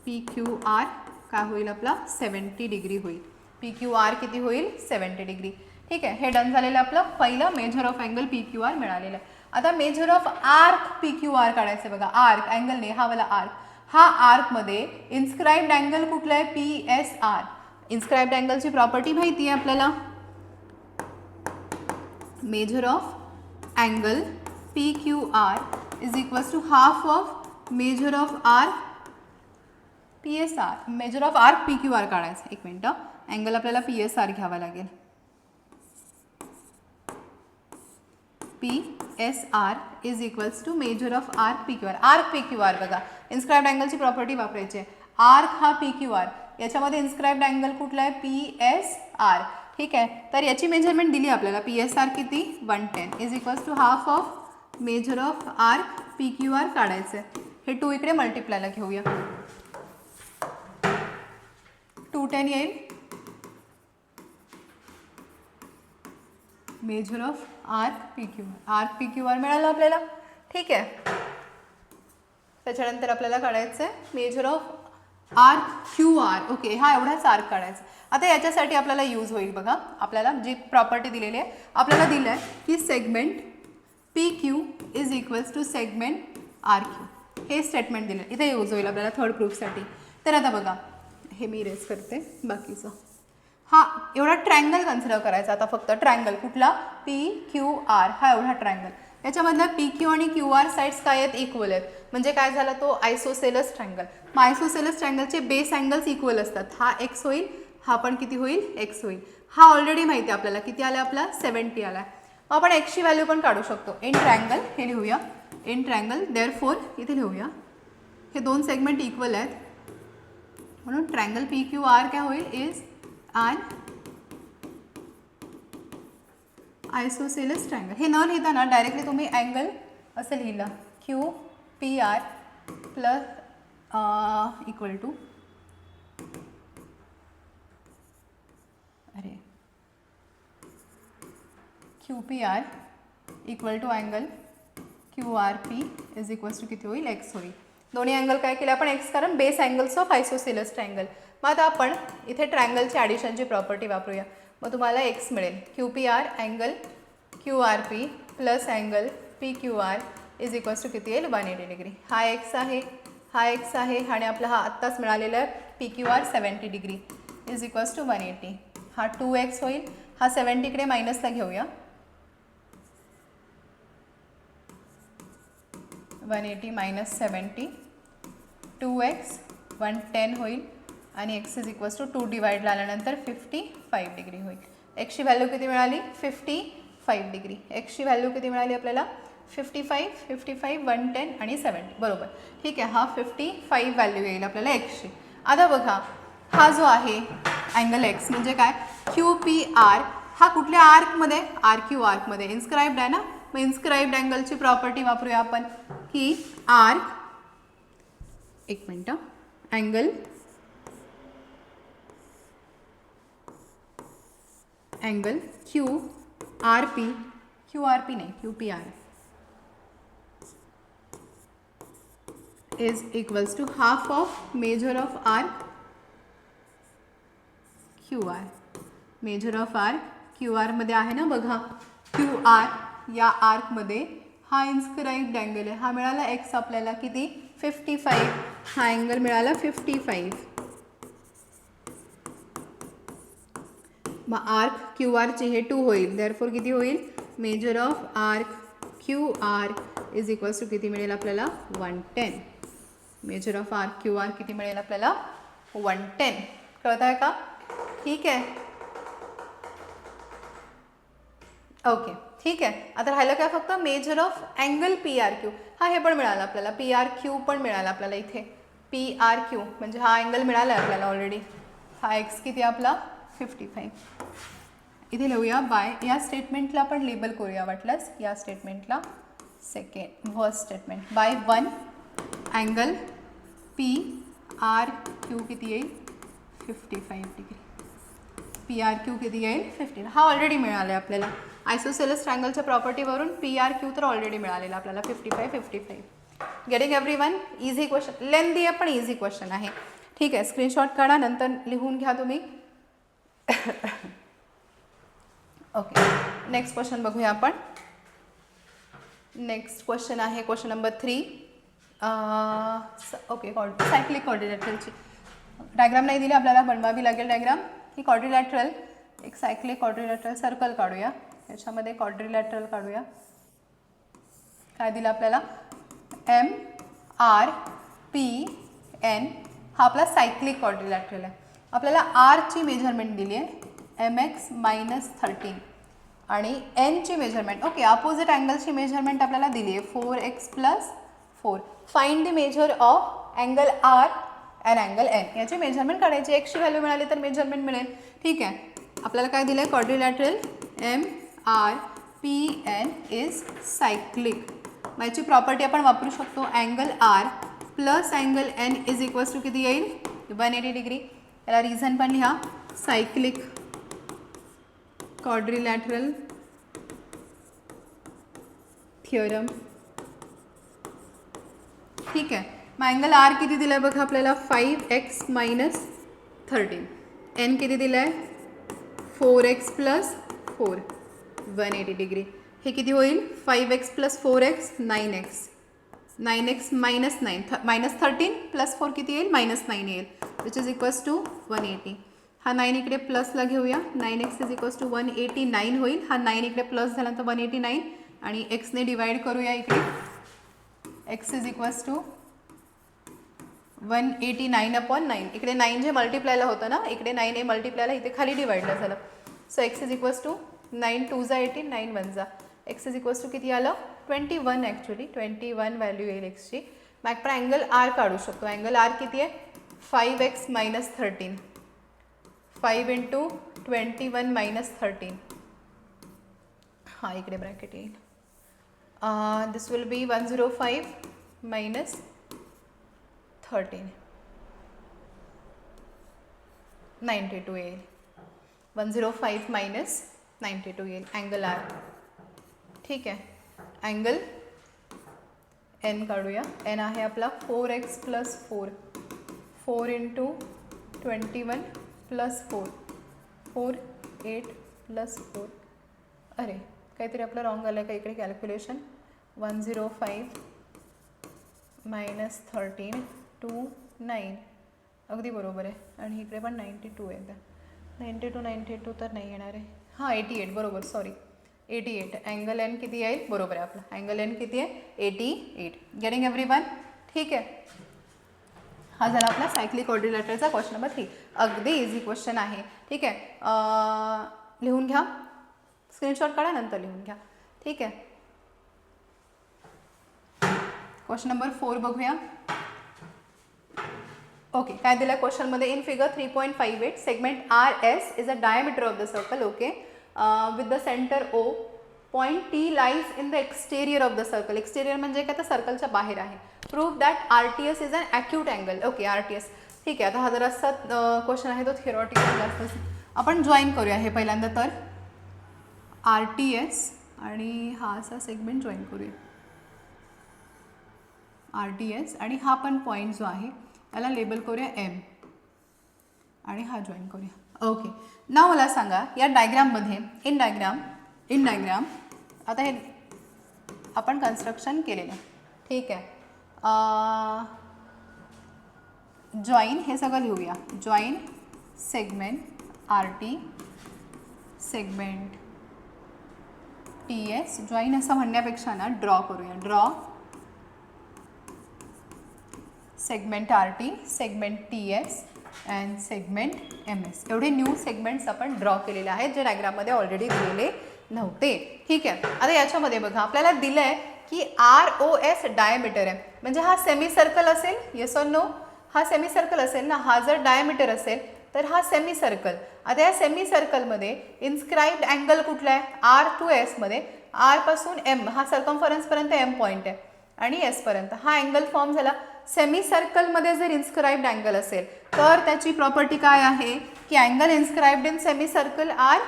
PQR काय होईल आपला 70 डिग्री होईल. PQR किती होईल 70 डिग्री. ठीक आहे, हे डन झालेलं आपलं पहिलं मेजर ऑफ अँगल PQR मिळालेलं आहे. आता मेजर ऑफ आर्क PQR काढायचं बघा. आर्क अँगल नाही, हा वाला आर्क. हा आर्कमध्ये इन्स्क्राइब्ड अँगल कुठला आहे PSR. इन्स्क्राइब्ड अँगलची प्रॉपर्टी माहिती आहे आपल्याला. Measure of angle PQR is equals to half of measure of arc PSR. Measure of arc PQR काढायचं. एक मिनटं, अँगल आपल्याला PSR घ्यावा लागेल. PSR is equals to measure of arc PQR. Arc PQR बघा, इन्स्क्राइब्ड अँगलची प्रॉपर्टी वापरायची आहे. आर्क हा PQR, याच्यामध्ये इन्स्क्राइब्ड अँगल कुठला आहे PSR. ठीक आहे, तर याची मेजरमेंट दिली आपल्याला. PSR किती 110 is equals to half of measure of arc PQR काढायचं आहे. हे 2 इकडे मल्टिप्लायला घेऊया. 210 येईल major of arc PQR. Arc PQR मिळालं आपल्याला. ठीक आहे, त्याच्यानंतर आपल्याला काढायचं आहे major of arc QR. Okay, हा एवढाच आर्क काढायचा. आता याच्यासाठी आपल्याला यूज होईल बघा. आपल्याला जी प्रॉपर्टी दिलेली आहे, आपल्याला दिलं आहे की segment PQ is equals to segment RQ. हे स्टेटमेंट दिलं आहे, इथे यूज होईल आपल्याला थर्ड प्रूफसाठी. तर आता बघा, हे मी इरेज करते बाकीचं. हा एवढा ट्रायंगल कन्सिडर करायचा आता, फक्त ट्रायंगल कुठला PQR. हा एवढा ट्रायंगल, याच्यामधल्या PQ आणि QR साईड्स काय आहेत इक्वल आहेत. म्हणजे काय झाला तो आयसोसेलस ट्रायंगल. मग आयसोसेलस ट्रायंगलचे बेस अँगल्स इक्वल असतात. हा X होईल, हा पण किती होईल X होईल. हा ऑलरेडी माहिती आहे आपल्याला किती आला आपला 70 आला. मग आपण Xची व्हॅल्यू पण काढू शकतो. इन ट्रायंगल हे लिहूया, इन ट्रायंगल देअरफॉर इथे लिहूया. हे 2 सेगमेंट इक्वल आहेत म्हणून ट्रायंगल PQR काय होईल इज आन आयसोसेलस ट्रायंगल. हे न लिहिताना डायरेक्टली तुम्ही अँगल असं लिहिलं QPR plus equal to QPR equal to angle QRP is equals to किती होईल X होईल. दोन्ही अँगल काय केले आपण X, कारण बेस अँगल्स ऑफ आयसोसेलस ट्रायंगल. मग आता आपण इथे ट्रायंगलची ॲडिशनची प्रॉपर्टी वापरूया. मग तुम्हाला X मिळेल. QPR angle QRP plus angle PQR is equals to किती येईल 180 डिग्री. हा X आहे, हा X आहे आणि आपला हा आत्ताच मिळालेला आहे PQR 70 degree is equals to 180. हा 2X होईल. हा 70 इकडे मायनसला घेऊया. 180 मायनस 70 2X 110 होईल आणि X इज इक्वल्स टू 2 डिवाइडला आल्यानंतर 55 डिग्री होईल. Xची व्हॅल्यू किती मिळाली 55 डिग्री. Xची व्हॅल्यू किती मिळाली आपल्याला 55 110 आणि 70 बरोबर. ठीक आहे, हा 55 व्हॅल्यू येईल आपल्याला Xची. आता बघा, हा जो आहे अँगल X म्हणजे काय QPR, हा कुठल्या आर्कमध्ये RQ आर्कमध्ये इन्स्क्राइब्ड आहे ना. मग इन्स्क्राइब्ड अँगलची प्रॉपर्टी वापरूया आपण की आर्क, एक मिनटं, अँगल QRP नाही QPR is equals to half of measure of arc QR. Measure of arc QR मध्ये आहे ना बघा, QR या आर्कमध्ये हा इन्स्क्राइब्ड अँगल आहे. हा मिळाला X आपल्याला किती 55. हा अँगल मिळाला 55. मग आर्क QRचे हे 2 होईल. देअरफॉर किती होईल measure of arc QR is equals to किती मिळेल आपल्याला 110. मेजर ऑफ आर्क QR किती मिळेल आपल्याला 110. कळत आहे का? ठीक आहे. ओके, ठीक आहे. आता राहिलं काय फक्त मेजर ऑफ अँगल PRQ. हा हे पण मिळालं आपल्याला, PRQ पण मिळालं आपल्याला इथे. PRQ म्हणजे हा अँगल मिळाला आहे आपल्याला ऑलरेडी. हा एक्स किती आपला 55. इथे लिहूया बाय, या स्टेटमेंटला आपण लेबल करूया वाटल्यास, या स्टेटमेंटला first statement by 1 angle PRQ किती येईल 55 डिग्री. PRQ किती येईल 15. हा ऑलरेडी मिळाला आहे आपल्याला आयसोसेलस ट्रायंगलच्या प्रॉपर्टीवरून. PRQ तर ऑलरेडी मिळालेला आपल्याला 55. Getting everyone? इझी क्वेश्चन, लेंदी आहे पण इझी क्वेश्चन आहे. ठीक आहे, स्क्रीनशॉट काढा, नंतर लिहून घ्या तुम्ही. ओके, नेक्स्ट क्वेश्चन बघूया आपण. नेक्स्ट क्वेश्चन आहे क्वेश्चन नंबर 3. ओके, सायक्लिक क्वाड्रिलॅटरलची डायग्राम नाही दिली आपल्याला, बनवावी लागेल डायग्राम. ही क्वाड्रिलॅटरल, एक सायक्लिक क्वाड्रिलॅटरल सर्कल काढूया. याच्यामध्ये क्वाड्रिलॅटरल काढूया. काय दिलं आपल्याला? MRPN. हा आपला सायक्लिक क्वाड्रिलॅटरल आहे. आपल्याला आरची मेजरमेंट दिली आहे MX - 13 आणि एनची मेजरमेंट, ओके, अपोजिट अँगलची मेजरमेंट आपल्याला दिली आहे 4x + 4. Find the measure of angle R and angle N. याची मेजरमेंट काढायची. एक्सची व्हॅल्यू मिळाली तर मेजरमेंट मिळेल. ठीक आहे, आपल्याला काय दिलं आहे? Quadrilateral MRPN is cyclic. याची प्रॉपर्टी आपण वापरू शकतो. Angle R plus angle N is equals to किती येईल 180 डिग्री. याला रिझन पण लिहा, सायक्लिक क्वाड्रिलॅटरल थिअरम. ठीक आहे, मग अँगल R किती दिला आहे बघा आपल्याला 5x - 13. N किती दिलं आहे 4x + 4 180 डिग्री. हे किती होईल 5x + 4x 9x. 9x - 9 -13 + 4 किती येईल -9 येईल, विच इज इक्वल्स टू 180. हा 9 इकडे प्लसला घेऊया. 9x इज इक्वल्स टू 189 होईल. हा 9 इकडे प्लस झाल्यानंतर 189 आणि एक्सने डिवाइड करूया इकडे. x is equals to 189/9. इकडे 9 जे मल्टिप्लायला होतं ना, इकडे 9 हे मल्टिप्लायला इथे खाली डिवाइडला झालं. So x is equals to 9 2 = 18, 9 1 = x is equals to किती आलं 21. ॲक्च्युली 21 व्हॅल्यू येईल एक्सची. मग आपण अँगल R काढू शकतो. अँगल R किती आहे 5x - 13. 5 × 21 - 13. हा इकडे ब्रॅकेट येईल. दिस विल बी 105 - 13 92 येईल. 105 - 92 येईल अँगल R. ठीक आहे, अँगल N काढूया. N आहे आपला 4x + 4. 4 × 21 + 4 4 8 + 4. अरे काहीतरी आपलं रॉंग आलं आहे का इकडे कॅल्क्युलेशन. 105 - 13 2 9 अगदी बरोबर आहे. आणि इकडे पण 92 आहे. 92 तर नाही येणार आहे. हां 88 बरोबर, सॉरी 88. अँगल N किती येईल बरोबर आहे आपला. अँगल N किती आहे 88. Getting everyone? ठीक आहे, हा झाला आपला सायक्लिक क्वाड्रिलॅटरलचा क्वेश्चन नंबर 3. अगदी इझी क्वेश्चन आहे. ठीक आहे, लिहून घ्या, स्क्रीनशॉट काढा, नंतर लिहून घ्या. ठीक आहे, क्वेश्चन नंबर 4 बघूया. ओके, काय दिलं आहे क्वेश्चनमध्ये? In figure 3.58 segment RS is a diameter of the circle. Okay, with the centre O. Point T lies in the exterior of the circle. Exterior म्हणजे काय तर सर्कलच्या बाहेर आहे. Prove that RTS is an acute angle. Okay, RTS. ठीक आहे, आता हा जरासा क्वेश्चन आहे तो थिअरॉटिकल जास्त. आपण जॉईन करूया हे पहिल्यांदा. तर RTS आणि हा असा सेगमेंट जॉईन करूया. RTS आणि हा पण पॉईंट जो आहे याला लेबल करूया M आणि हा जॉईन करूया. ओके, ना मला सांगा या डायग्राममध्ये इन डायग्राम आता हे आपण कन्स्ट्रक्शन केलेलं आहे. ठीक आहे, जॉईन हे सगळं लिहूया. Join segment RT segment TS. Join असं म्हणण्यापेक्षा ना ड्रॉ करूया. Draw segment RT segment TS and segment MS. एवढे न्यू सेगमेंट्स आपण ड्रॉ केलेले आहेत जे डायग्राममध्ये ऑलरेडी दिलेले नव्हते. ठीक आहे. आता याच्यामध्ये बघा आपल्याला दिलं आहे की ROS डायमीटर आहे, म्हणजे हा सेमी सर्कल असेल. Yes or no? हा सेमी सर्कल असेल ना. हा जर डायमीटर असेल तर हा सेमी सर्कल. आता या सेमी सर्कलमध्ये इन्स्क्राईब्ड अँगल कुठला आहे? R to S मध्ये R पासून M हा सर्कम्फरन्सपर्यंत M पॉईंट आहे आणि S पर्यंत हा अँगल फॉर्म झाला. सेमी सर्कलमध्ये जर इन्स्क्राईब्ड अँगल असेल तर त्याची प्रॉपर्टी काय आहे की angle inscribed in semi circle are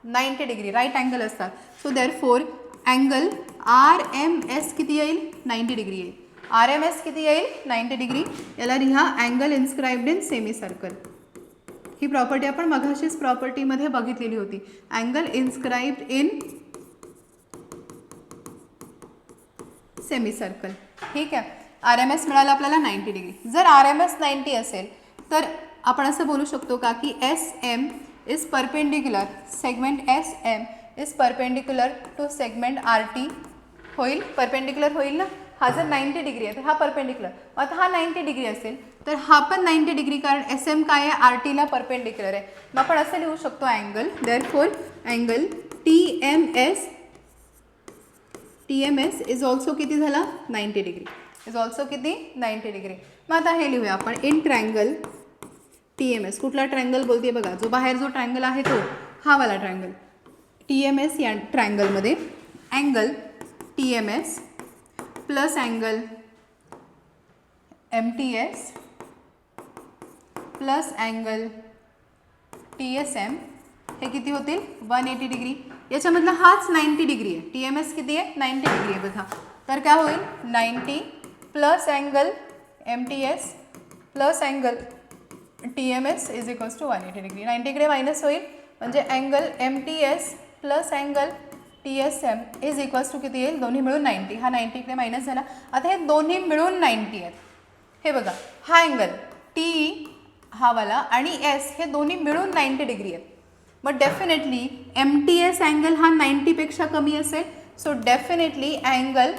90 degree, right angle असतात. सो देअरफोर अँगल RMS किती येईल? 90 डिग्री येईल. RMS किती येईल? 90 डिग्री. याला लिहा angle inscribed in semi circle. He property आपण मघाशीच प्रॉपर्टीमध्ये बघितलेली होती. Angle inscribed in semi circle. ठीक आहे. RMS मिळाला आपल्याला 90 डिग्री. जर RMS 90 असेल तर आपण असं बोलू शकतो का की SM is perpendicular, segment SM is perpendicular to segment RT. होईल? परपेंडिक्युलर होईल ना. हा जर 90 डिग्री आहे तर हा परपेंडिक्युलर. आता हा 90 डिग्री असेल तर हा पण 90 डिग्री, कारण SM काय आहे? RTला परपेंडिक्युलर आहे. मग आपण असं लिहू शकतो angle, therefore angle TMS is also किती झाला? 90 डिग्री. इज ऑल्सो किती? 90 डिग्री. मग आता हे लिहूया आपण इन ट्रँगल TMS. कुठला ट्रँगल बोलते बघा, जो बाहेर जो ट्रँगल आहे तो हा वाला ट्रँगल. TMS या ट्रँगलमध्ये angle TMS plus angle MTS plus angle TSM हे किती होतील? 180 डिग्री. याच्यामधला हाच 90 डिग्री आहे. TMS किती आहे? 90 डिग्री आहे बघा. तर काय होईल? 90 plus angle MTS plus angle TMS is equals to 180 degree. 90 इकडे मायनस होईल म्हणजे angle MTS plus angle TSM is equals to किती येईल? दोन्ही मिळून 90. हा 90 इकडे मायनस झाला. आता हे दोन्ही मिळून 90 आहेत. हे बघा हा अँगल T हा वाला आणि S हे दोन्ही मिळून 90 डिग्री आहेत. मग डेफिनेटली MTS अँगल हा 90पेक्षा कमी असेल. So definitely angle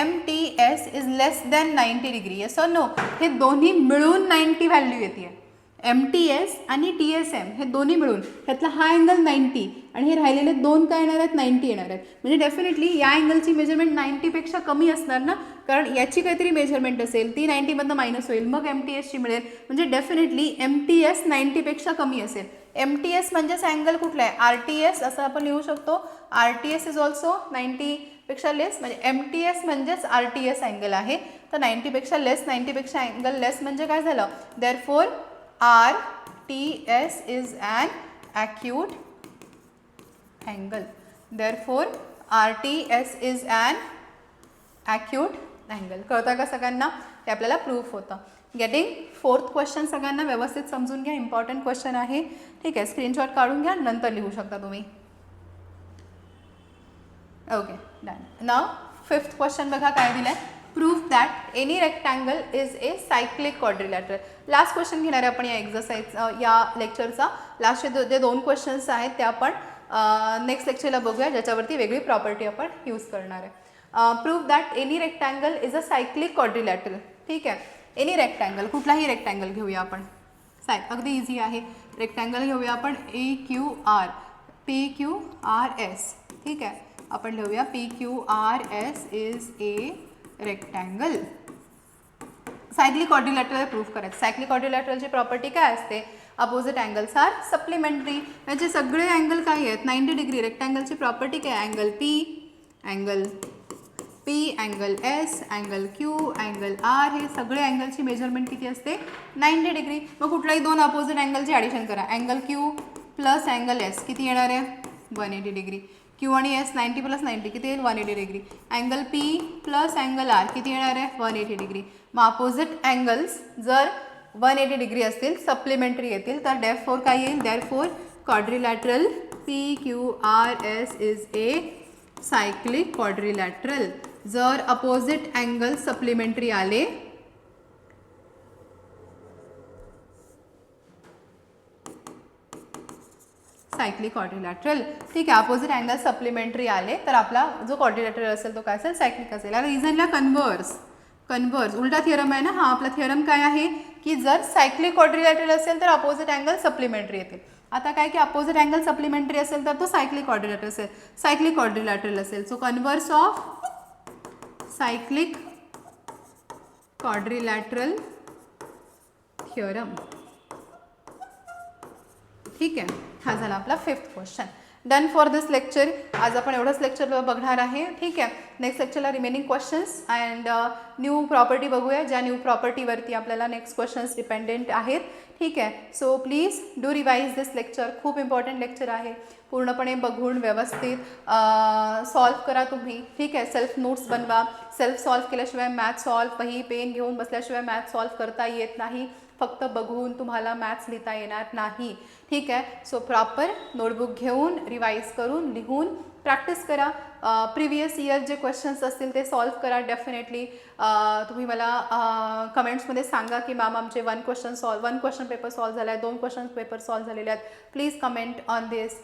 MTS is less than 90 degree. Yes or no? हे दोन्ही मिळून 90 व्हॅल्यू येते. MTS आणि TSM हे दोन्ही मिळून ह्यातला हा अँगल 90 आणि हे राहिलेले दोन काय येणार आहेत? 90 येणार आहेत. म्हणजे डेफिनेटली या अँगलची मेजरमेंट 90पेक्षा कमी असणार ना, कारण याची काहीतरी मेजरमेंट असेल ती 90मधनं मायनस होईल, मग MTSची मिळेल. म्हणजे डेफिनेटली MTS 90पेक्षा कमी असेल. MTS म्हणजेच अँगल कुठला आहे? RTS असं आपण लिहू शकतो. RTS इज ऑल्सो 90पेक्षा लेस, म्हणजे MTS म्हणजेच RTS अँगल आहे. तर 90पेक्षा लेस, 90पेक्षा अँगल लेस म्हणजे काय झालं? Therefore RTS is an acute angle. Therefore RTS is an acute angle. कळतं का सगळ्यांना? ते आपल्याला प्रूफ होतं. गेटिंग? फोर्थ क्वेश्चन सगळ्यांना व्यवस्थित समजून घ्या. इम्पॉर्टंट क्वेश्चन आहे. ठीक आहे. स्क्रीनशॉट काढून घ्या, नंतर लिहू शकता तुम्ही. Okay done. नाव फिफ्थ क्वेश्चन बघा काय दिलं आहे. Proof that any rectangle is a cyclic quadrilateral. Last question घेणार आहे आपण या एक्झरसाइज या लेक्चरचा. लास्टचे जे दोन क्वेश्चन्स आहेत ते आपण नेक्स्ट लेक्चरला बघूया, ज्याच्यावरती वेगळी प्रॉपर्टी आपण यूज करणार आहे. Proof that any rectangle is a cyclic quadrilateral. ठीक आहे. एनी रेक्टँगल, कुठलाही रेक्टँगल घेऊया आपण. अगदी इझी आहे. रेक्टँगल घेऊया आपण AQR PQRS. ठीक आहे. आपण लिहूया PQRS is a rectangle. Cyclic quadrilateral proof करायचं. सायक्लिक क्वाड्रिलॅटरलची प्रॉपर्टी काय असते? Opposite angles are supplementary. याचे सगळे अँगल काय आहेत? 90 डिग्री. रेक्टँगलची प्रॉपर्टी काय? Angle P, angle S, angle Q, angle R हे सगळे अँगलची मेजरमेंट किती असते? 90 डिग्री. मग कुठलाही दोन अपोजिट अँगलची ॲडिशन करा. Angle Q plus angle S किती येणार आहे? 180 डिग्री. Q आणि S 90 प्लस 90 किती येईल? 180 degree. Angle P plus angle R किती येणार आहे? 180 डिग्री. मग अपोजिट अँगल्स जर 180 डिग्री असतील, सप्लिमेंटरी येतील, तर देअरफोर काय येईल? Therefore quadrilateral PQRS is a cyclic quadrilateral. जर अपोजिट अँगल सप्लिमेंटरी आले सायक्लिक क्वाड्रिलॅटरल. ठीक आहे. अपोजिट अँगल सप्लिमेंटरी आले तर आपला जो क्वाड्रिलॅटरल असेल तो काय असेल? सायक्लिक असेल. आता रिझनला कन्व्हर्स उलटा थिअरम आहे ना. हा आपला थिअरम काय आहे की जर सायक्लिक क्वाड्रिलॅटरल असेल तर अपोजिट अँगल सप्लिमेंटरी येतील. आता काय की अपोजिट अँगल सप्लिमेंटरी असेल तर तो सायक्लिक क्वाड्रिलॅटरल असेल, सायक्लिक क्वाड्रिलॅटरल असेल. So converse of cyclic quadrilateral theorem. ठीक आहे, हा झाला आपला 5th question. Done for this lecture. आज आपण एवढंच लेक्चर बघणार आहे. ठीक आहे, नेक्स्ट लेक्चरला remaining questions and new property बघूया, ज्या न्यू प्रॉपर्टीवरती आपल्याला नेक्स्ट क्वेश्चन्स डिपेंडेंट आहेत. ठीक आहे, so please do revise this lecture. खूप इम्पॉर्टंट लेक्चर आहे. पूर्णपणे बघून व्यवस्थित सॉल्व करा तुम्ही. ठीक आहे, सेल्फ नोट्स बनवा. सेल्फ सॉल्व केल्याशिवाय मॅथ सॉल्व वही पेन घेऊन बसल्याशिवाय मॅथ सॉल्व करता येत नाही. फक्त बघून तुम्हाला मॅथ्स लिहिता येणार नाही. ठीक आहे, सो प्रॉपर नोटबुक घेऊन रिवाइज करून लिहून प्रॅक्टिस करा. प्रिव्हियस इयर जे क्वेश्चन्स असतील ते सॉल्व करा. डेफिनेटली तुम्ही मला कमेंट्समध्ये सांगा की मॅम आमचे 1 क्वेश्चन पेपर सॉल्व झाला आहे, 2 क्वेश्चन पेपर सॉल्व झालेले आहेत. Please comment on this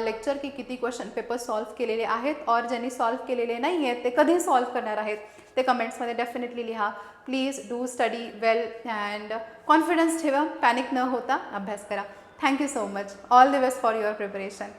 lecture की किती क्वेश्चन पेपर सॉल्व केलेले आहेत और ज्यांनी सॉल्व केलेले नाही आहेत ते कधी सॉल्व करणार आहेत ते कमेंट्समध्ये डेफिनेटली लिहा. Please do study well and confidence ठेवा. पॅनिक न होता अभ्यास करा. Thank you so much. All the best for your preparation.